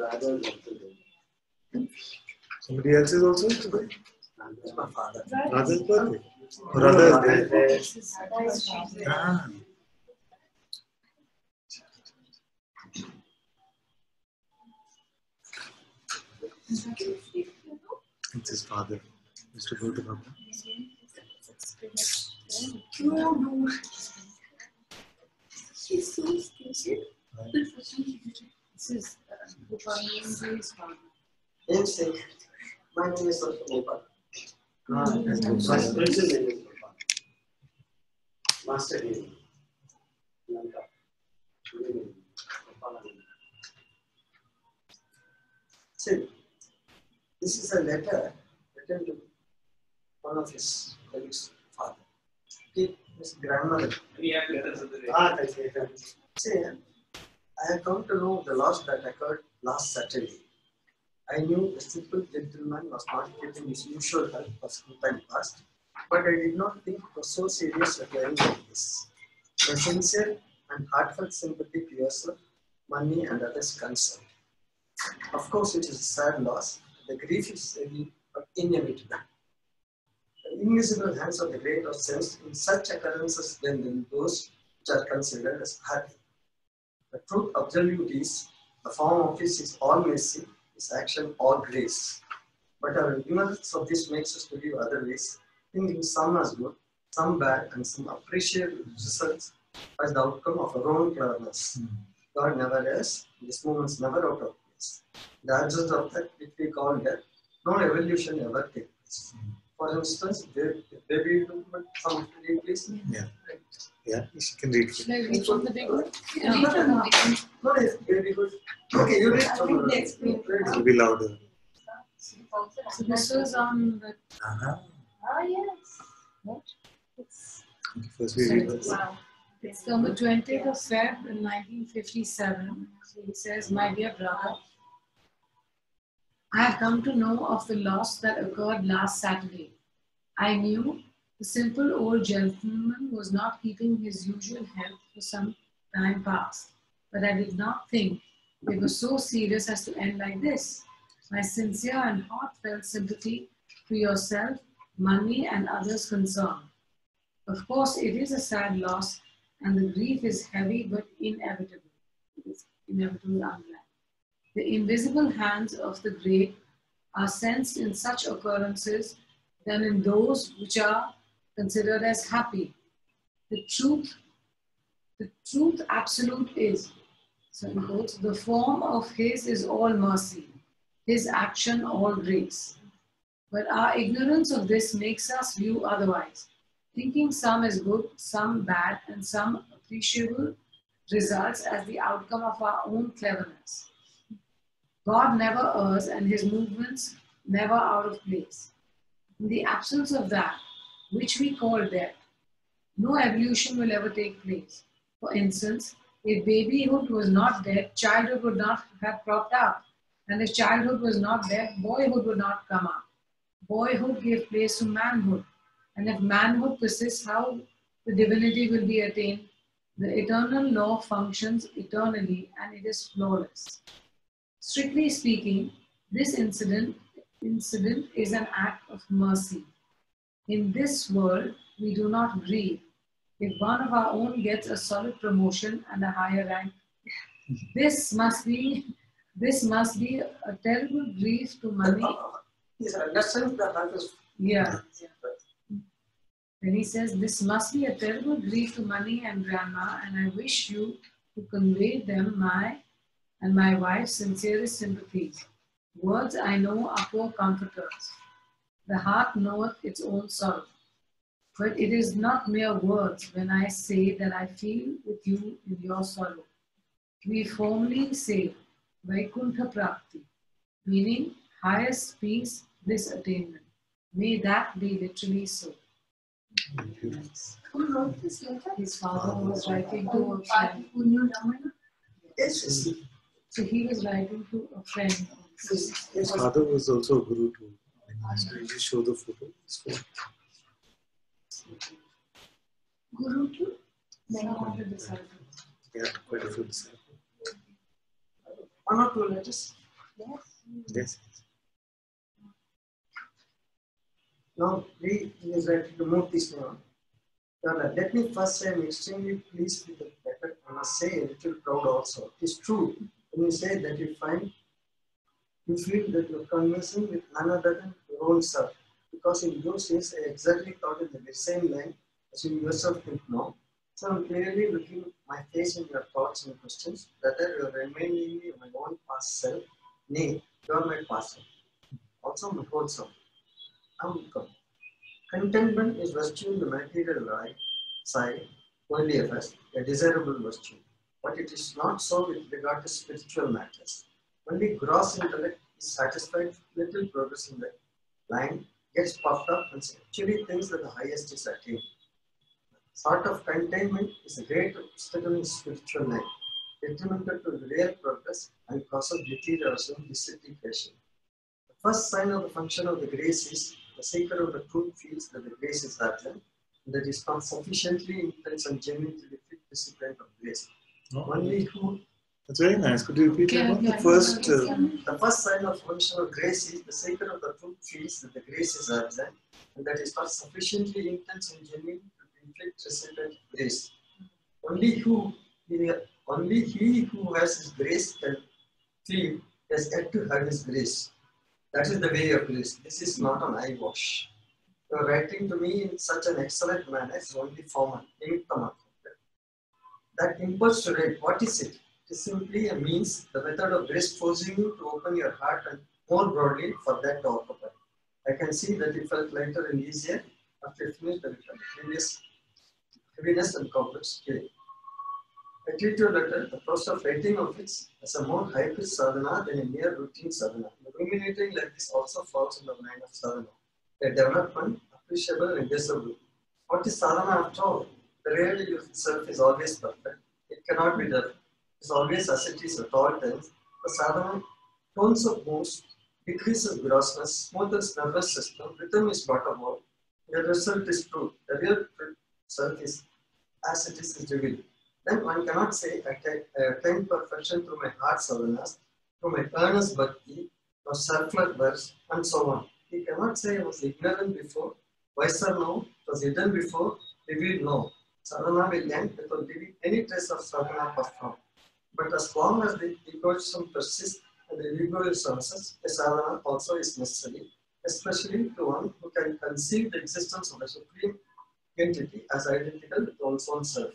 Somebody else is also today? It's my father. Father's birthday. Or other's day. Ah. It's his father. Used to go to Papa. This is Gopal's father. Namesake. My name is also Gopal. That's My Gopala. spiritual name is Gopal. Master name. See, this is a letter written to one of his colleagues' father. His grandmother. See, I have come to know the loss that occurred last Saturday. I knew the simple gentleman was not getting his usual help for some time past, but I did not think it was so serious at the end like this. My sincere and heartfelt sympathy to yourself, money, and others concerned. Of course, it is a sad loss. The grief is heavy but inevitable. The invisible hands of the great are sensed in such occurrences than those which are considered as happy. The truth absolute is, the form of this is all mercy, his action all grace. But our ignorance of this makes us to live other ways, thinking some as good, some bad, and some appreciable results as the outcome of our own cleverness. God never errs, this movement's never out of place. The absence of that which we call death, no evolution ever takes place. For instance, baby, some please. Yeah. Yeah, she can read. Should I read from the big one? No, it's very good. Okay, you read from the next. It will be louder. So this was on the Uh-huh. yes. What? It's First we read this. wow. It's on the 20th of Feb in 1957. So he says, my dear brother, I have come to know of the loss that occurred last Saturday. I knew the simple old gentleman was not keeping his usual health for some time past, but I did not think it was so serious as to end like this. My sincere and heartfelt sympathy to yourself, money, and others concerned. Of course, it is a sad loss, and the grief is heavy but inevitable. It is inevitable unlike. The invisible hands of the great are sensed in such occurrences than in those which are considered as happy. The truth absolute is, so in quotes, the form of his is all mercy, his action all grace. But our ignorance of this makes us view otherwise, thinking some is good, some bad, and some appreciable results as the outcome of our own cleverness. God never errs and his movements never out of place. In the absence of that, which we call death, no evolution will ever take place. For instance, if babyhood was not dead, childhood would not have cropped up. And if childhood was not dead, boyhood would not come up. Boyhood gave place to manhood. And if manhood persists, how the divinity will be attained? The eternal law functions eternally and it is flawless. Strictly speaking, this incident is an act of mercy. In this world, we do not grieve. If one of our own gets a solid promotion and a higher rank, this must be a terrible grief to money. Yes, I understand that is. Yeah. Then he says, this must be a terrible grief to money and grandma, and I wish you to convey them my and my wife's sincerest sympathies. Words I know are poor comforters. The heart knoweth its own sorrow. But it is not mere words when I say that I feel with you in your sorrow. We formally say Vaikuntha Prakti, meaning highest peace, bliss attainment. May that be literally so. Who wrote this letter? His father was writing to a friend. Who knew Ramana? Yes. So he was writing to a friend. His father was also a guru too. So you show the photo. Guru too? Many hundred disciples. He had quite a few disciples. One or two letters. Yes. Yes. Now, he is ready to move this now. Let me first say I'm extremely pleased with the letter. I must say a little proud also. It's true when you say that you feel that you're conversing with none other than your own self. Because in those days, I exactly thought in the very same line as you yourself think now. So I'm clearly looking my face in your thoughts and questions, whether you're reminding me of my own past self. Nay, you're my past self. Also my whole self. Contentment is virtue in the material side, only a desirable virtue. But it is not so with regard to spiritual matters. Only gross intellect is satisfied with little progress in the line, gets puffed up and actually thinks that the highest is attained. Sort of containment is a great obstacle in spiritual life, detrimental to real progress and causes deterioration, disintegration. The first sign of the function of the grace is the seeker of the truth feels that the grace is absent, and that is not sufficiently intense and genuine to defeat the recipient of grace. Oh, Only who that's very nice. Could you repeat that one? The first sign of function of grace is the seeker of the truth feels that the grace is absent, and that is not sufficiently intense and genuine to defeat the recipient of grace. Only he who has his grace can feel has yet to have his grace. That is the way of grace. This is not an eyewash. You are writing to me in such an excellent manner is only formal. That impulse to write, what is it? It is simply a means, the method of grace forcing you to open your heart and more broadly for that to occupy. I can see that it felt lighter and easier after you finished the previous heaviness and complex killing. I treat your letter, the process of writing of it, as a more high-pitched sadhana than a mere routine sadhana. Ruminating like this also falls in the line of sadhana. A development, appreciable and desirable. What is sadhana after all? The reality of itself is always perfect. It cannot be done. It is always as it is at all times. The sadhana tones of moods, decreases grossness, smoothens nervous system, rhythm is brought about. The result is true. The real self is as it is revealed. Then one cannot say I attain perfection through my heart sadhanas, through my earnest bhakti, or self-led verse, and so on. He cannot say I was ignorant before, wiser now, was hidden before, revealed now. Sadhana will end without leaving any trace of sadhana performed. But as long as the egoism persists and the ego is answers, a sadhana also is necessary, especially to one who can conceive the existence of a supreme entity as identical with one's own self.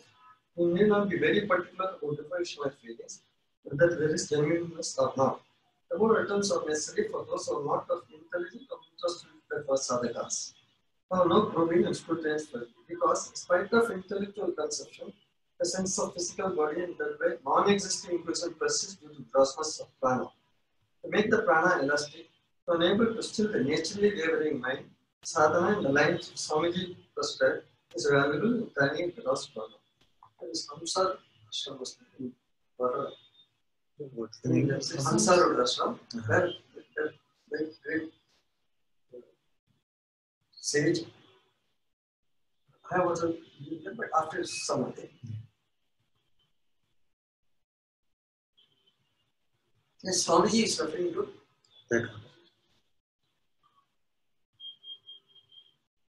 He need not be very particular about differential feelings, whether there is genuineness or not. The more returns are necessary for those who are not of intelligent or interested for sadhakas. No probing and scrutiny because, in spite of intellectual conception, the sense of physical body and that way non-existing inclusion persists due to grossness of prana. To make the prana elastic, to enable to still the naturally wavering mind, sadhana in the lines of Swamiji prescribed is valuable in turning gross prana. There is Hamsar Ashram in Varada. What's the name? Hamsar Ashram, where the great sage. I wasn't there, but after some day. Yes, Swamiji is referring to That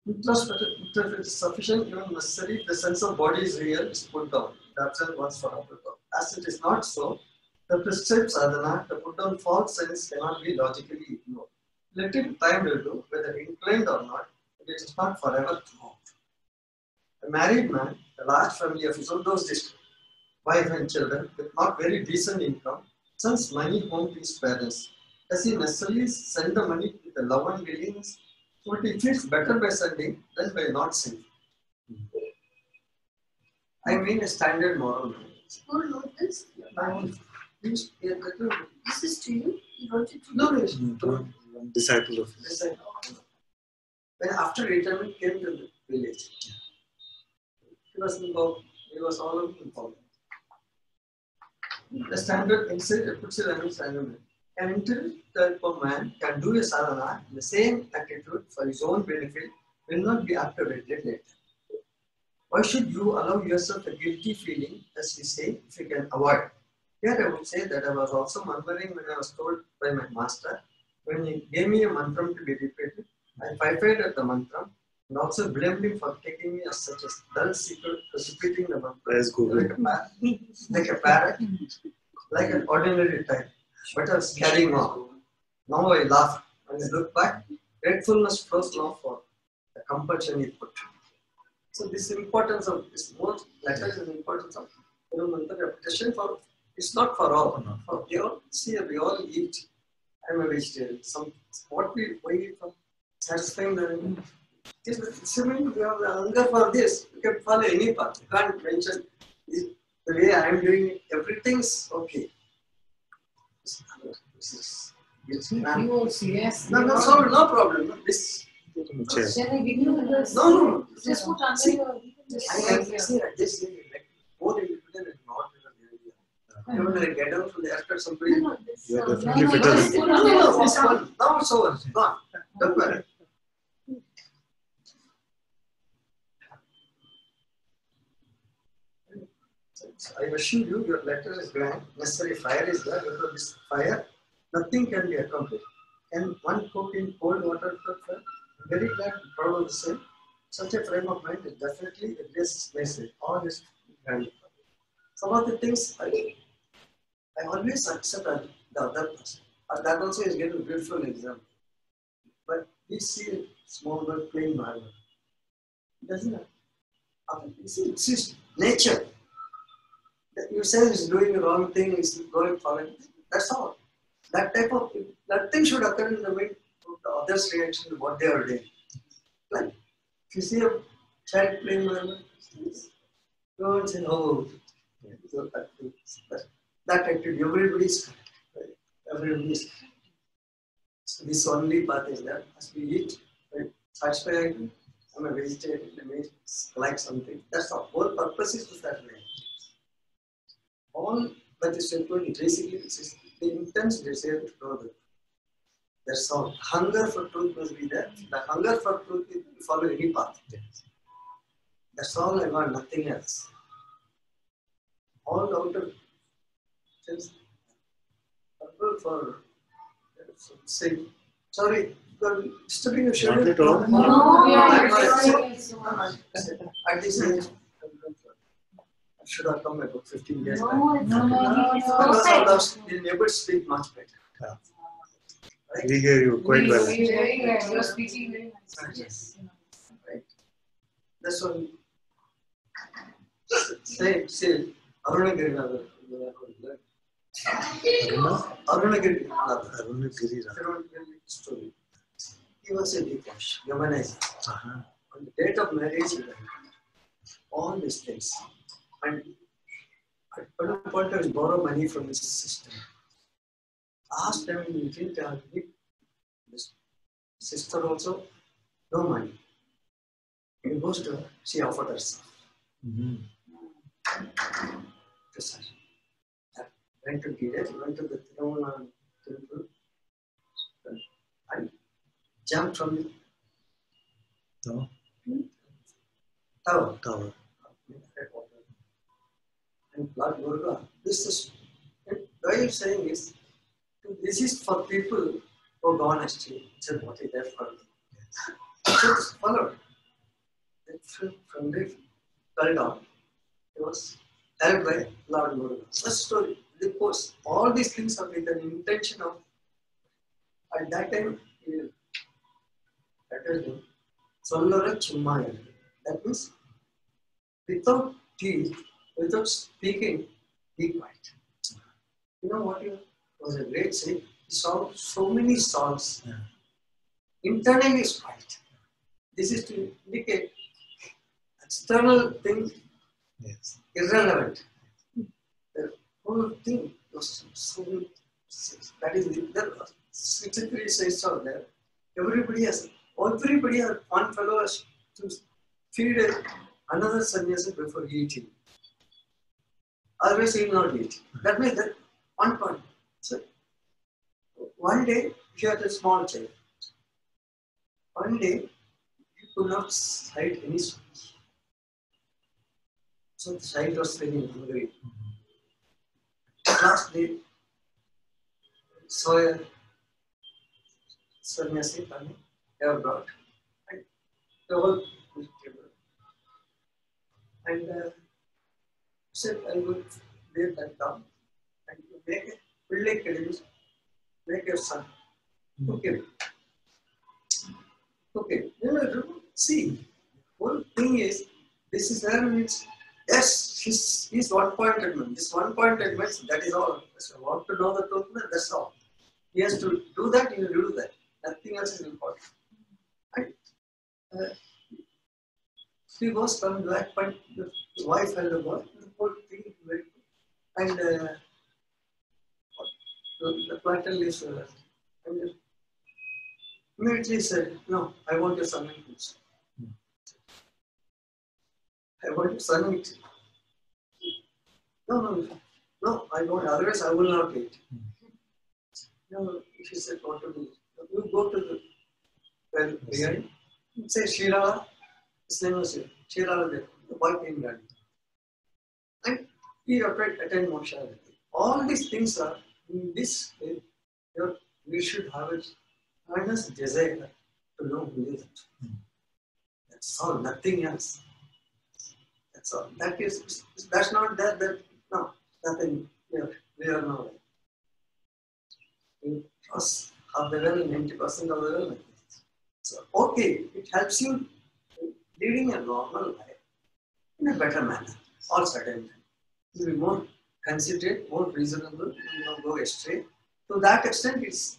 interest is sufficient, even necessary. If the sense of body is real, is put down. The absent ones for upper down. As it is not so, the prescribed sadhana, the put down false sense cannot be logically ignored. Little time will do, whether inclined or not, but it is not forever throughout. A married man, a large family of his own, those districts, wife and children, with not very decent income, sends money home to his parents. Does he necessarily send the money with the love and willingness? But he feels better by sending than by not sending. I mean a standard moral man. Who wrote this? This This is to you? He wrote it to you? No, one disciple of his. When after retirement came to village. He was involved. He was all involved. The standard exit puts it as a standard. An intellectual man can do a sadhana in the same attitude for his own benefit will not be activated later. Why should you allow yourself a guilty feeling, as we say, if you can avoid? Here I would say that I was also murmuring when I was told by my master, when he gave me a mantra to be repeated, I fired at the mantra and also blamed him for taking me as such a dull secret for repeating the mantra like a parrot, like an ordinary type, but I was carrying on. Now I laugh. When I look back, gratefulness flows now for the compulsion he put. So this importance of this most letters and importance of mantra repetition for it's not for all. For we all see we all eat. I'm a vegetarian. What we eat for satisfying the assuming you have the hunger for this, you can follow any path. You can't mention the way I am doing it. Everything's okay. You also, yes. No problem. No, this. Shall I give you this? No. Just put under your. I just say like more independent and not when I get down from the airport, somebody. You are definitely fitter than me. No, it's fun. Now it's over. It's gone. Don't worry. I assure you, your letter is grand. Necessary fire is there. Without this fire, nothing can be accomplished. And one cook in cold water for fire. I'm very glad, proud of the same. Such a frame of mind is definitely a greatest message. All is grand. Some of the things I always accept the other person. And that also is getting a beautiful example. But we see a small bird playing violin. Doesn't it? You see, it's just nature. You say it's doing the wrong thing, it's going foreign. That's all. That thing should occur in the mind of the other's reaction to what they are doing. Like, if you see a child playing violin, go and say, oh, that attitude, everybody's correct. Everybody's correct. So this only path is that as we eat, right? Satisfy, I'm a vegetarian, I may like something. That's the whole purpose is to that way. All that is important basically is the intense desire to know the truth. That's all. Hunger for truth must be there. The hunger for truth is to follow any path. That's all I want, nothing else. All out of just for saying, sorry, for disturbing your schedule. Not at all. At this age, I should have come about 15 years back. Because you never speak much better. Yeah. Right? We hear you quite well. Very well. You're speaking very nicely. Yes. Right. That's one. Say, Arunagiri story. He was a Vikash, Yamanizer. On the date of marriage, he died. All these things. And at one point, I was borrow money from his sister. Asked them, you didn't give this sister also, no money. He goes to her, she offered herself. Went to Giret, went to the Tirumala temple, and jumped from the tower. And Lord Muruga, this is why I'm saying is this is for people who are gone astray. It's a what is there for them. So it's followed. From the fell down. It was helped by Lord Muruga. Such story. Of course, all these things are with an intention of at that time that means without teeth, without speaking, be quiet. You know what was a great saying? He saw so many songs. Internally is quiet. This is to indicate external things irrelevant. The whole thing was so that is there are 63 saints out there. Everybody has one fellow has to feed another sannyasi before eating. Otherwise, he will not eat. That means that one point. So, one day, he had a small child. One day, he could not hide any sweet. So, the child was very hungry. Last day, soya sannyasi coming, they have brought. And the whole vegetable. And said, I will lay that down and make your son. Okay. Okay. See, whole thing is, this is where means, yes, he's one-pointed man. This one-pointed man, that is all. So, want to know the truth, that's all. He has to do that, he will do that. Nothing else is important. And he was coming back, but the wife and the boy, the whole thing is very good. And the platter is, and immediately said, no, I want your son and kids. I want your son and kids. No, I don't, otherwise I will not eat. No, she said, what to do? You go to the well behind, say Shirala, his name was Shirala, the boy came down. And he attend Moksha. All these things are in this way, we should have it. Earnest desire to know who is it. That's all, nothing else. That's all. That's not that, no, nothing. We are now. We cross half the level, 90% of the level. So, okay, it helps you leading a normal life in a better manner, all certain. You will be more considerate, more reasonable, you will not go astray. To that extent, it's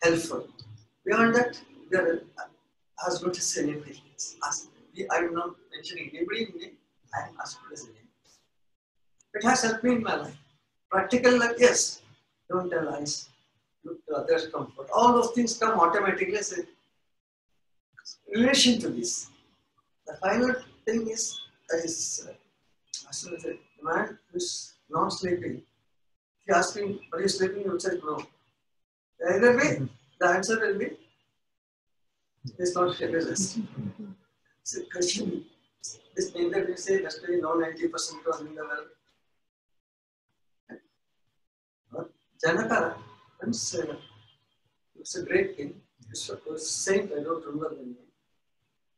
helpful. Beyond that, we are as good as anybody else. I am not mentioning anybody in name, I am as good as anybody. It has helped me in my life. Practical life, yes. Don't tell lies. Look to others' comfort. All those things come automatically as a relation to this. The final thing is, as soon as the man who is not sleeping, if you ask him, are you sleeping? He would say, no. Either way, the answer will be, it's not rest. It's a question. This means that we say, yesterday, no 90% was in the well. Janaka, it's a great king. It's a saint, I don't remember the name.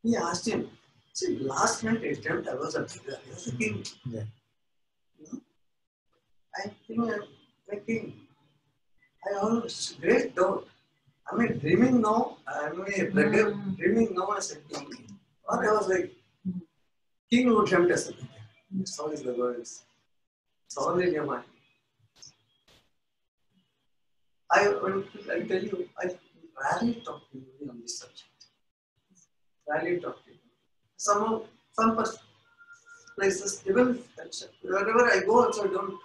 He asked him, see, last night attempt, I was a king. Yeah. I think I'm a king. I always great doubt. Am I dreaming now? Am I dreaming now as a king? Or I was like, king who dreamt as a king. That's all is the words. It's all in your mind. I tell you, I rarely talk to you on this subject. Rarely talk to you. Some places, even wherever I go, also I don't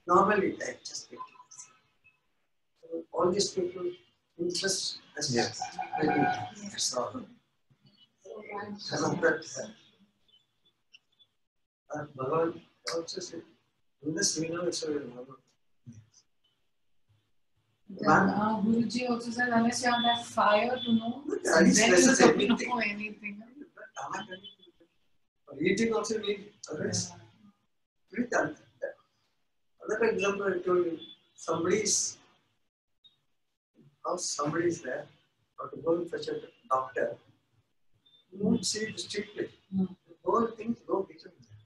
normally just get it. All these people interest us. Yes. That's all. Bhagavan also said, in this we know it's very normal. Guruji also said, unless you have that fire to know, At least then lessons you don't everything. know anything. Eating also need rest. Another example I told you, somebody's house, somebody's there, or to go and fetch a doctor, you won't see it strictly. The whole thing go become there.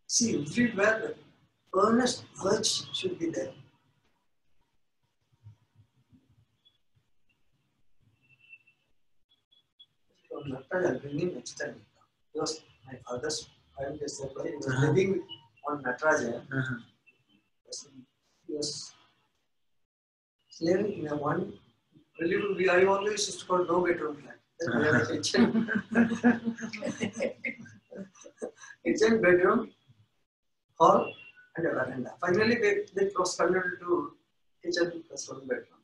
See, everywhere the earnest urge should be there. I'll bring him next time. Because my father's friend is there, he was living on Nataraja. He was living in a one, I always used to call no bedroom flat. Then we have a kitchen. Kitchen, bedroom, hall, and a veranda. Finally, they cross-converted to kitchen plus one bedroom.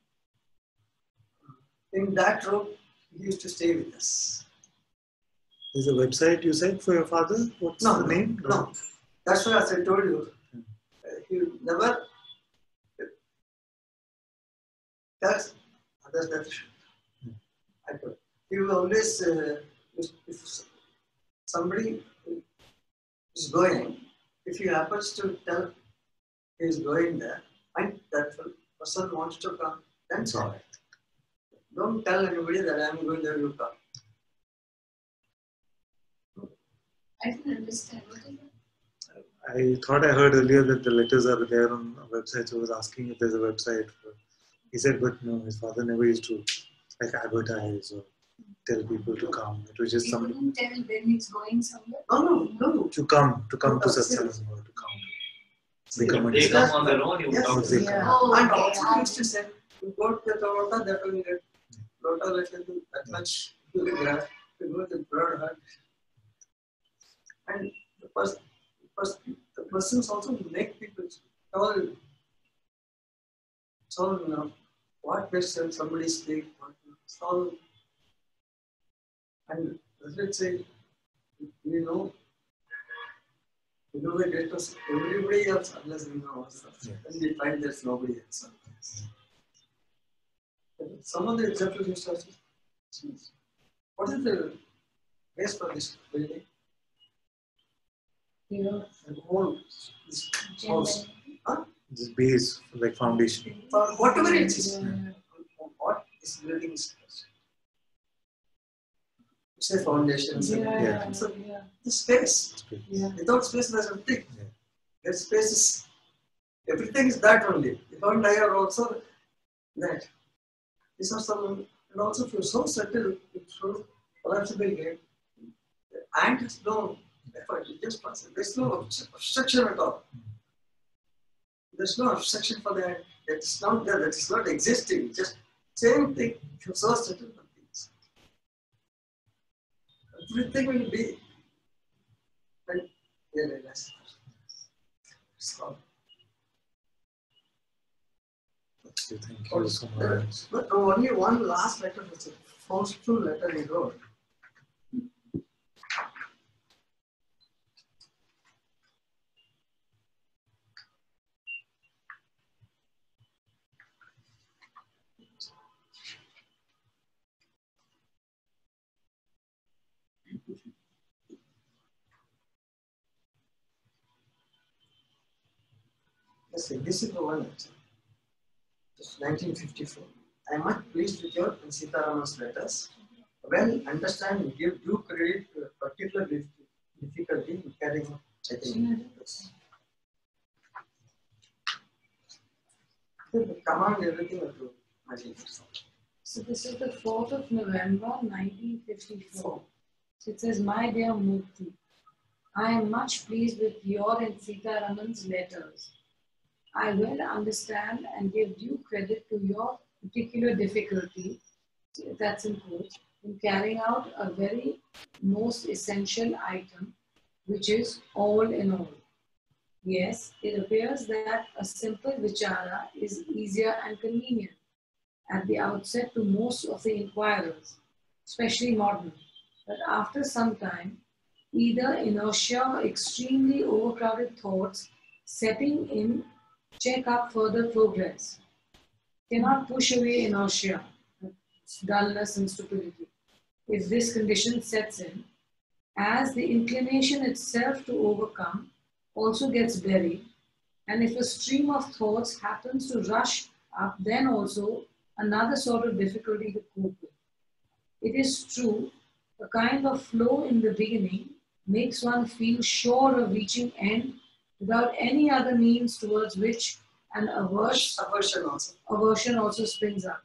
In that room, he used to stay with us. There's a website you said for your father? What's the name? No. That's why, as I told you, he never tells others that I told. He will always, if somebody is going, if he happens to tell he is going there, and that person wants to come, then it's all right. Don't tell anybody that I am going there, you come. I didn't understand. What is it? I thought I heard earlier that the letters are there on a website, so I was asking if there's a website. He said, but no, his father never used to like advertise or tell people to come. It was just He somebody wouldn't tell when he's going somewhere. No. to come to Satsang or to come. Become a They disciple. come on their own, you Yes. come. They come. Oh, And also he used to say, you go to the Lota, that will get Lota, let you do that much, you will grab, you go to the broad heart. And the persons also make people all, it's all, you know, what question somebody speak, it's all, and let's say, you know, everybody else unless we know ourselves. Yes. Then we find there's nobody else. Some of the examples you start. What is the base for this building? You know, The whole this house. This base, like foundation. For whatever it is. yeah. What is building is? You say foundations. Yeah. So the space. Yeah. Without space, there's nothing. Yeah. That space is, everything is that only. If and I are also that. These are some, and also if you're so settled, it's so collapsible game. And has no effort, it just passes. There's no obstruction at all. There's no obstruction for the ant. It's not there, that is not existing. Just same thing, if you're so settled on things. Everything will be, and you realize. Stop. Thank you so much. But only one last letter, it's a forceful letter he wrote. Let's see, this is the one letter. It's 1954. I am much pleased with your and Sitaraman's letters. Well, understand and give due credit to a particular difficulty in carrying out checking. Command everything to magic. So this is the 4th of November, 1954. So it says, My dear Murthy, I am much pleased with your and Sita Raman's letters. I well understand and give due credit to your particular difficulty, that's in quotes, in carrying out a very most essential item, which is all in all. Yes, it appears that a simple vichara is easier and convenient at the outset to most of the inquirers, especially modern. But after some time, either inertia or extremely overcrowded thoughts setting in check up further progress. Cannot push away inertia, dullness and stupidity. If this condition sets in, as the inclination itself to overcome also gets buried, and if a stream of thoughts happens to rush up, then also another sort of difficulty to cope with. It is true, a kind of flow in the beginning makes one feel sure of reaching end without any other means towards which an aversion also springs up.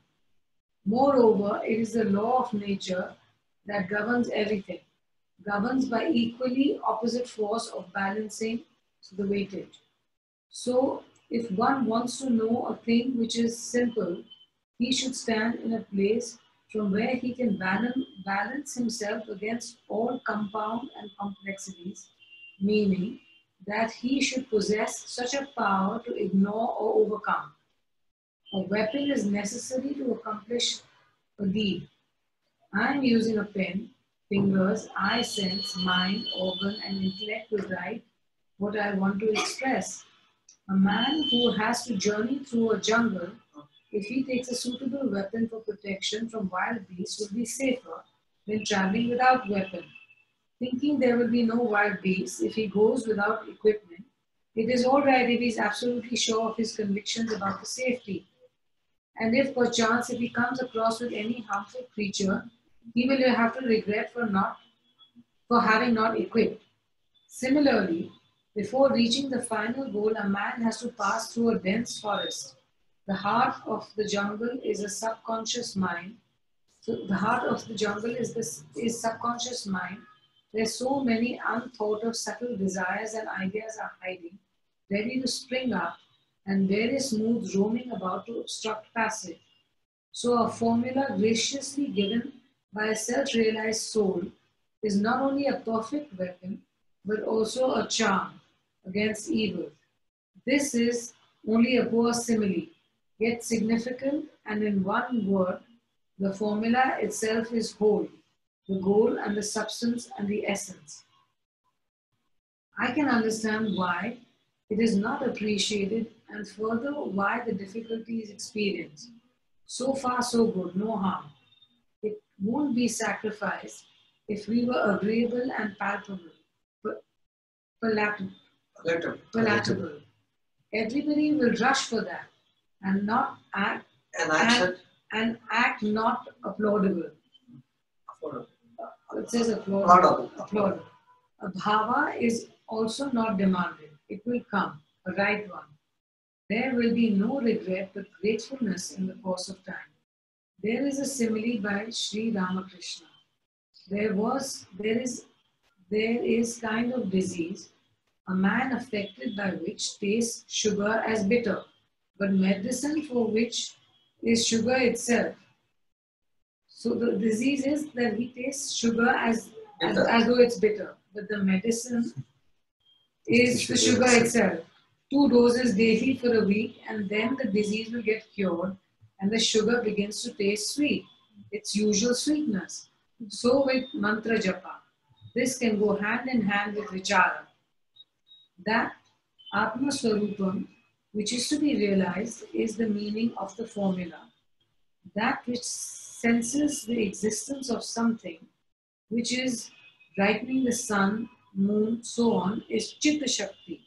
Moreover, it is the law of nature that governs everything, governs by equally opposite force of balancing the weightage. So, if one wants to know a thing which is simple, he should stand in a place from where he can balance himself against all compound and complexities, meaning that he should possess such a power to ignore or overcome. A weapon is necessary to accomplish a deed. I am using a pen, fingers, eye sense, mind, organ, and intellect to write what I want to express. A man who has to journey through a jungle, if he takes a suitable weapon for protection from wild beasts, will be safer than traveling without weapon. Thinking there will be no wild beasts if he goes without equipment, it is all right if he is absolutely sure of his convictions about the safety. And if perchance if he comes across with any harmful creature, he will have to regret for having not equipped. Similarly, before reaching the final goal, a man has to pass through a dense forest. The heart of the jungle is a subconscious mind. So the heart of the jungle is subconscious mind. There's so many unthought of subtle desires and ideas are hiding, ready to spring up, and various moods roaming about to obstruct passage. So a formula graciously given by a self-realized soul is not only a perfect weapon, but also a charm against evil. This is only a poor simile, yet significant, and in one word, the formula itself is whole, the goal and the substance and the essence. I can understand why it is not appreciated and further why the difficulty is experienced. So far so good, no harm. It won't be sacrificed if we were agreeable and palpable, palatable. Everybody will rush for that and not act and act not applaudable. It says applaudable. A bhava is also not demanded. It will come, a right one. There will be no regret but gratefulness in the course of time. There is a simile by Sri Ramakrishna. There is kind of disease, a man affected by which tastes sugar as bitter, but medicine for which is sugar itself. So the disease is that he tastes sugar as though it's bitter, but the medicine is the sugar itself. 2 doses daily for a week, and then the disease will get cured, and the sugar begins to taste sweet, its usual sweetness. So with mantra japa, this can go hand in hand with vichara. That Atma Swarupam, which is to be realized, is the meaning of the formula. That which senses the existence of something, which is brightening the sun, moon, so on, is Chitta Shakti.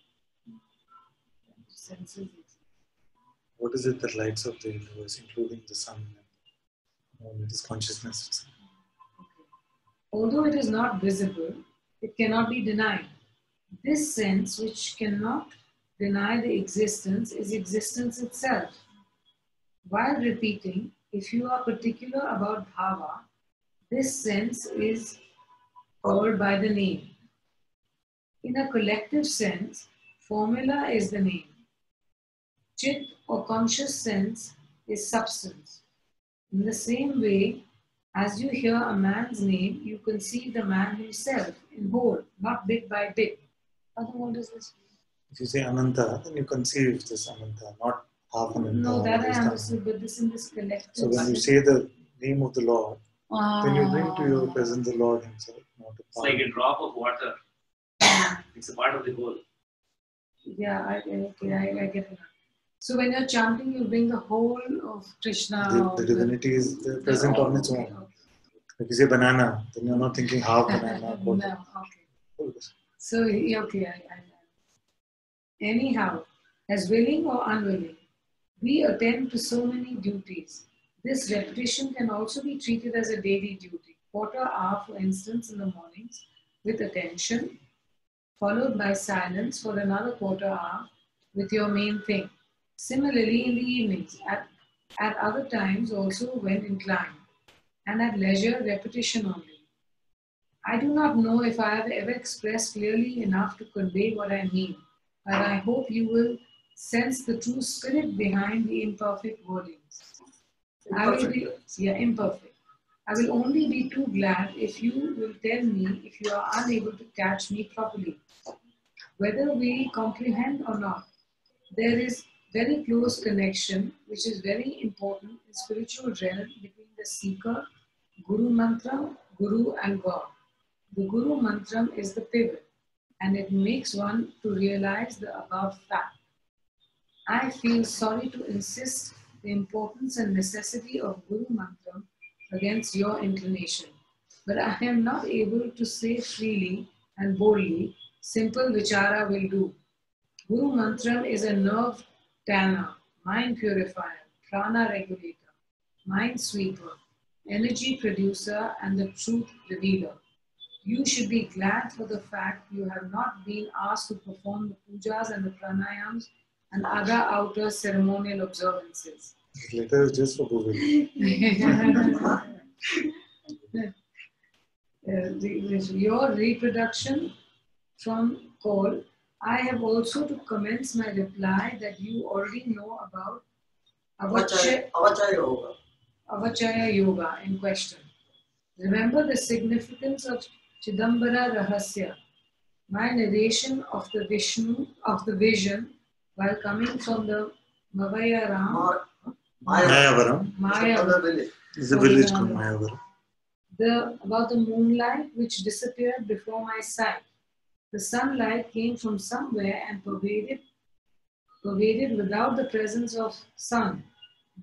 What is it that lights up the universe, including the sun and it is consciousness itself? Okay. Although it is not visible, it cannot be denied. This sense, which cannot deny the existence, is existence itself. While repeating, if you are particular about bhava, this sense is called by the name. In a collective sense, formula is the name. Chit or conscious sense is substance. In the same way, as you hear a man's name, you conceive the man himself in whole, not bit by bit. What does this mean? If you say Ananta, then you conceive this Ananta, not half Ananta. No, that I understood, but this in this collective. So when you say the name of the Lord, then you bring to your presence the Lord himself, not a part. It's like a drop of water. It's a part of the whole. Yeah, I get it. So when you're chanting, you bring the whole of Krishna. The divinity is present on its own. Okay. If you say banana, then you're not thinking half banana. No, okay. So, okay, anyhow, as willing or unwilling, we attend to so many duties. This repetition can also be treated as a daily duty. Quarter hour, for instance, in the mornings, with attention, followed by silence for another quarter hour with your main thing. Similarly, in the evenings, at other times also when inclined, and at leisure, repetition only. I do not know if I have ever expressed clearly enough to convey what I mean, but I hope you will sense the true spirit behind the imperfect wordings. Imperfect. I will only be too glad if you will tell me if you are unable to catch me properly. Whether we comprehend or not, there is very close connection, which is very important in spiritual realm between the seeker, Guru Mantra, Guru and God. The Guru Mantram is the pivot, and it makes one to realize the above fact. I feel sorry to insist the importance and necessity of Guru Mantram against your inclination, but I am not able to say freely and boldly, simple vichara will do. Guru Mantram is a nerve tanner, mind purifier, prana regulator, mind sweeper, energy producer, and the truth revealer. You should be glad for the fact you have not been asked to perform the pujas and the pranayams and other outer ceremonial observances. This letter is just for Google. Your reproduction from call, I have also to commence my reply that you already know about Avachaya Yoga in question. Remember the significance of Chidambara Rahasya, my narration of the vision while coming from the Mavayaram. Mayavaram is a village called Mayavaram. About the moonlight which disappeared before my sight. The sunlight came from somewhere and pervaded without the presence of sun.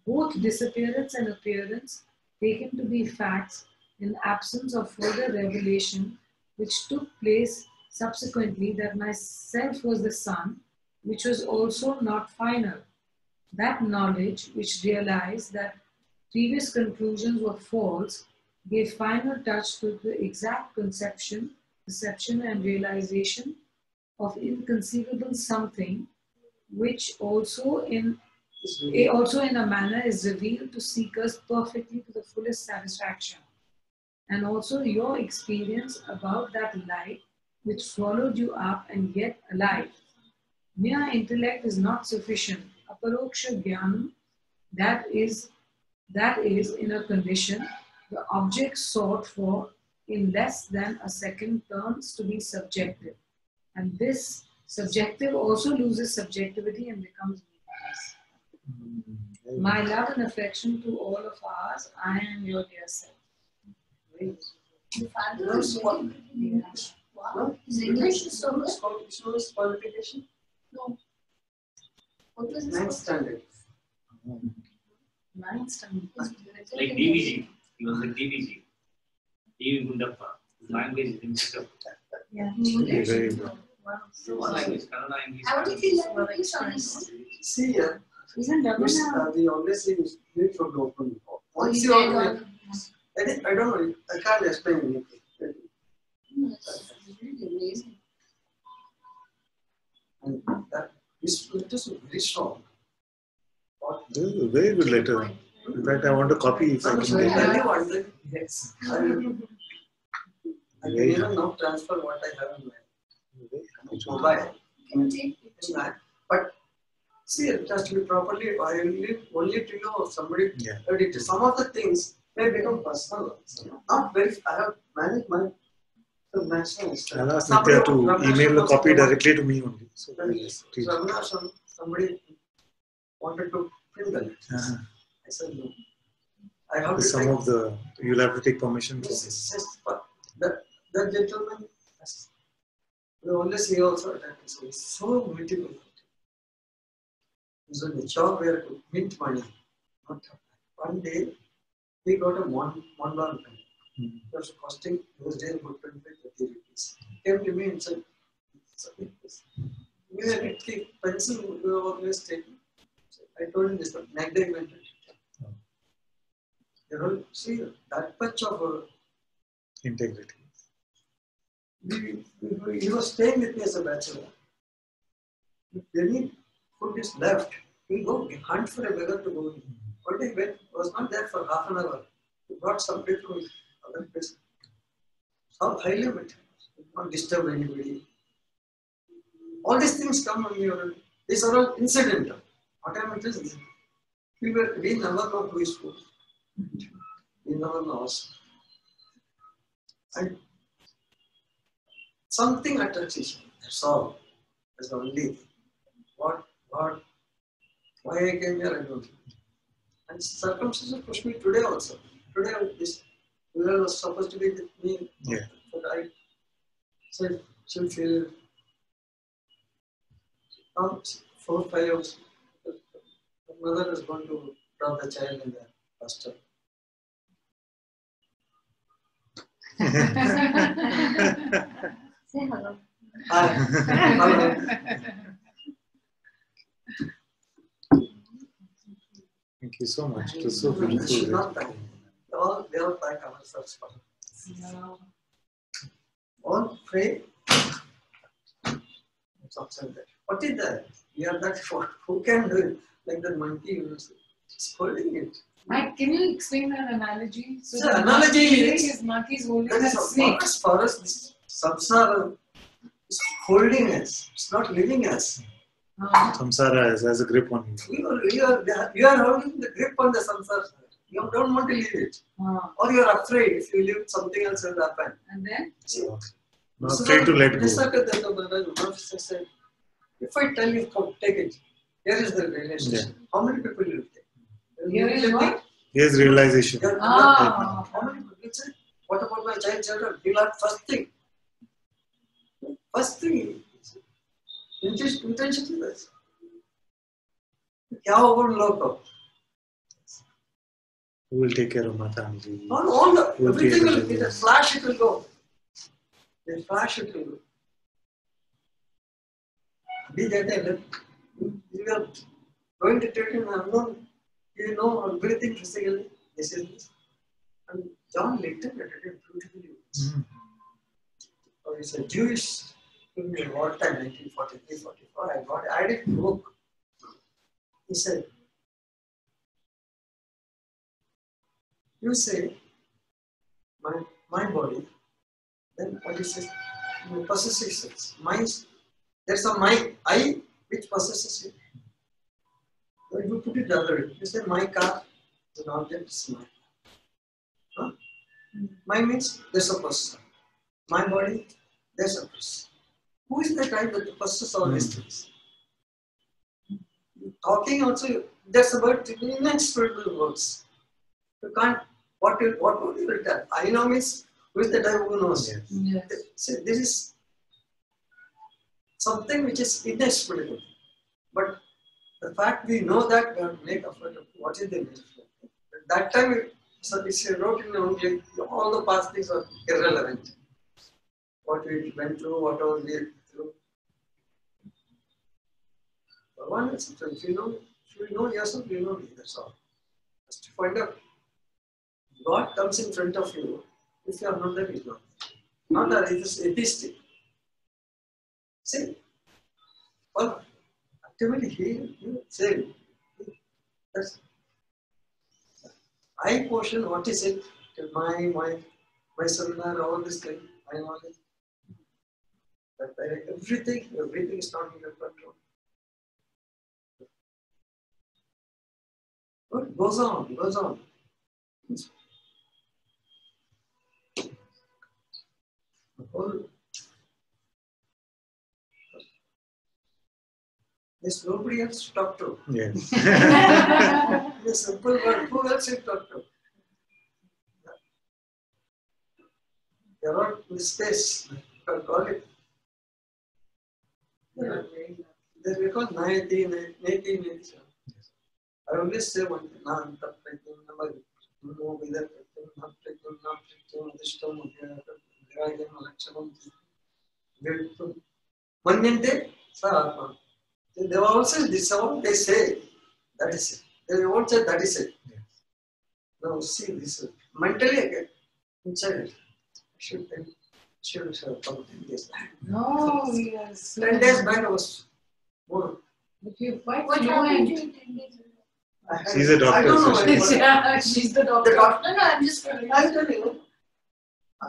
Both disappearance and appearance taken to be facts in absence of further revelation, which took place subsequently, that myself was the sun, which was also not final. That knowledge, which realized that previous conclusions were false, gave final touch to the exact perception and realization of inconceivable something, which also in a manner is revealed to seekers perfectly to the fullest satisfaction. And also your experience about that light which swallowed you up and yet alive. Mere intellect is not sufficient. Aparoksha jnanam, that is in a condition, the object sought for in less than a second turns to be subjective. And this subjective also loses subjectivity and becomes meaningless. My love and affection to all of ours, I am your dear self. The father is Wow. His English is so good. His qualification? No. What was his 9th standard. Ninth standard. Like DVG. He was like DVG. DV Gundappa. His language is English. Yeah. Very good. Wow. One language, Kannada, English. How did he learn English on his own? See, Isn't Ravana? we always say you need from the open. Once He you read are, all- I don't know, I can't explain anything. That's really amazing. And that is very strong. This is a very good letter. In fact, I want a copy if I So can I get tell it. you one thing, yes. I can even now transfer what I have in my mobile. Can you take In that. But see, it has to be properly, only to you or somebody Yeah. edited. Some of the things may become personal. Not very, I have managed my the maximum extent. I'll ask Somebody Nitya to would- email the copy Ramana- directly to me only. So I will just teach. somebody wanted to print the letter. Uh-huh. I said no. I have to Some take of the, you'll have to take permission from Yes, me. yes, yes, but that gentleman, yes, we always he also attacked. So he's so beautiful. He's on the job where to mint money. Not one day he got a $1 pen. Hmm. It was costing those days about 25-30 rupees. He came to me and said, "We have a pencil we always take." I told him this, but next day he went. You know, see that much of Integrity. he was staying with me as a bachelor. If any food is left, he'll go hunt for a beggar to go in. One day he was not there for half an hour. He brought somebody from other place. How highly material. Not disturb anybody. All these things come on your. These are all incidental. What I meant is, we never know who is who. We never know us. And something attracts each other. That's all. That's the only thing. What, why I came here, I don't know. And circumstances push me today also. Today, this Girl was supposed to be with me. Yeah. But I said, she'll feel 4 5 hours. The mother is going to drop the child in the bus stop. Say hello. Hi. Hello. Thank you so much. It was so Should beautiful. not thank. They all thank ourselves for it. All pray. It's outside that. What is that? We are that for. Who can do it? Like the monkey, it's holding it. Can you explain that analogy? So the analogy monkey is holding that that is snake. for us, this samsara is holding us. It's not leaving us. Samsara has a grip on you. You are holding the grip on the samsara. You don't want to leave it. Or you are afraid if you leave something else will happen. And then? Not afraid to let go. If I tell you, come, take it. Here is the relationship. How many people will take? Here is what? Here's realization. How many people say, what about my children? He'll have first thing. First thing. Intention is this. क्या होगा उन लोग को? Who will take care of my family? All the everything will be a flash. It will go. A flash it will go. Be that you are going to take an unknown. You know everything physically. This is this. And John Layton read it beautifully. It's a Jewish film in wartime, 1943-44. I read a book. He said, you say, my body, then what is it? Possesses it. There's a my I which possesses it. When you put it the other way, you say my car is an object, it's mine. Huh? My means there's a person. My body, there's a person. Who is the guy that possesses all these things? Talking also, there's about inexplicable words. You can't, what would you tell? I know means, who is the guy who knows? Yes. See, this is something which is inexplicable. But the fact we know that, we have to make effort of what is the meaning. At that time, it's wrote in only, all the past things are irrelevant. What we went through, whatever we went through. One is, if you know yourself, you know me, that's all. Just to find out. God comes in front of you, if you are not there, he is not there. Not that it is atheistic. See, well, ultimately he said, that's I portion, what is it? My seminar, all this thing, my knowledge. But everything is not in your control. But goes on. There's nobody else to talk to. Yes. The simple word, who else you talk to? You're not in space, you can call it. They call Nayati. I always say one thing, Manyante Saratma. They also this all they say, that is it. They won't say that is it. Yes. Now see this mentally again inside. Should have come 10 days back. No, yes. 10 days back I was more. But you're quite What happened to you 10 days ago? She's a doctor, I don't know. so Yeah, she's the doctor. No, I'm just curious. I'll tell you. I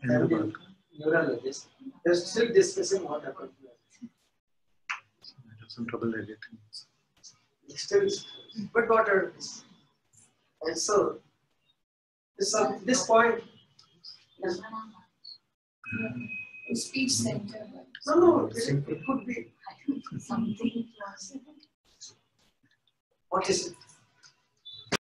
have a neurologist. They're still discussing what happened. I have some trouble editing. Still, but what are this? And so, this point is Speech center. no, it could be. Something was. What is it?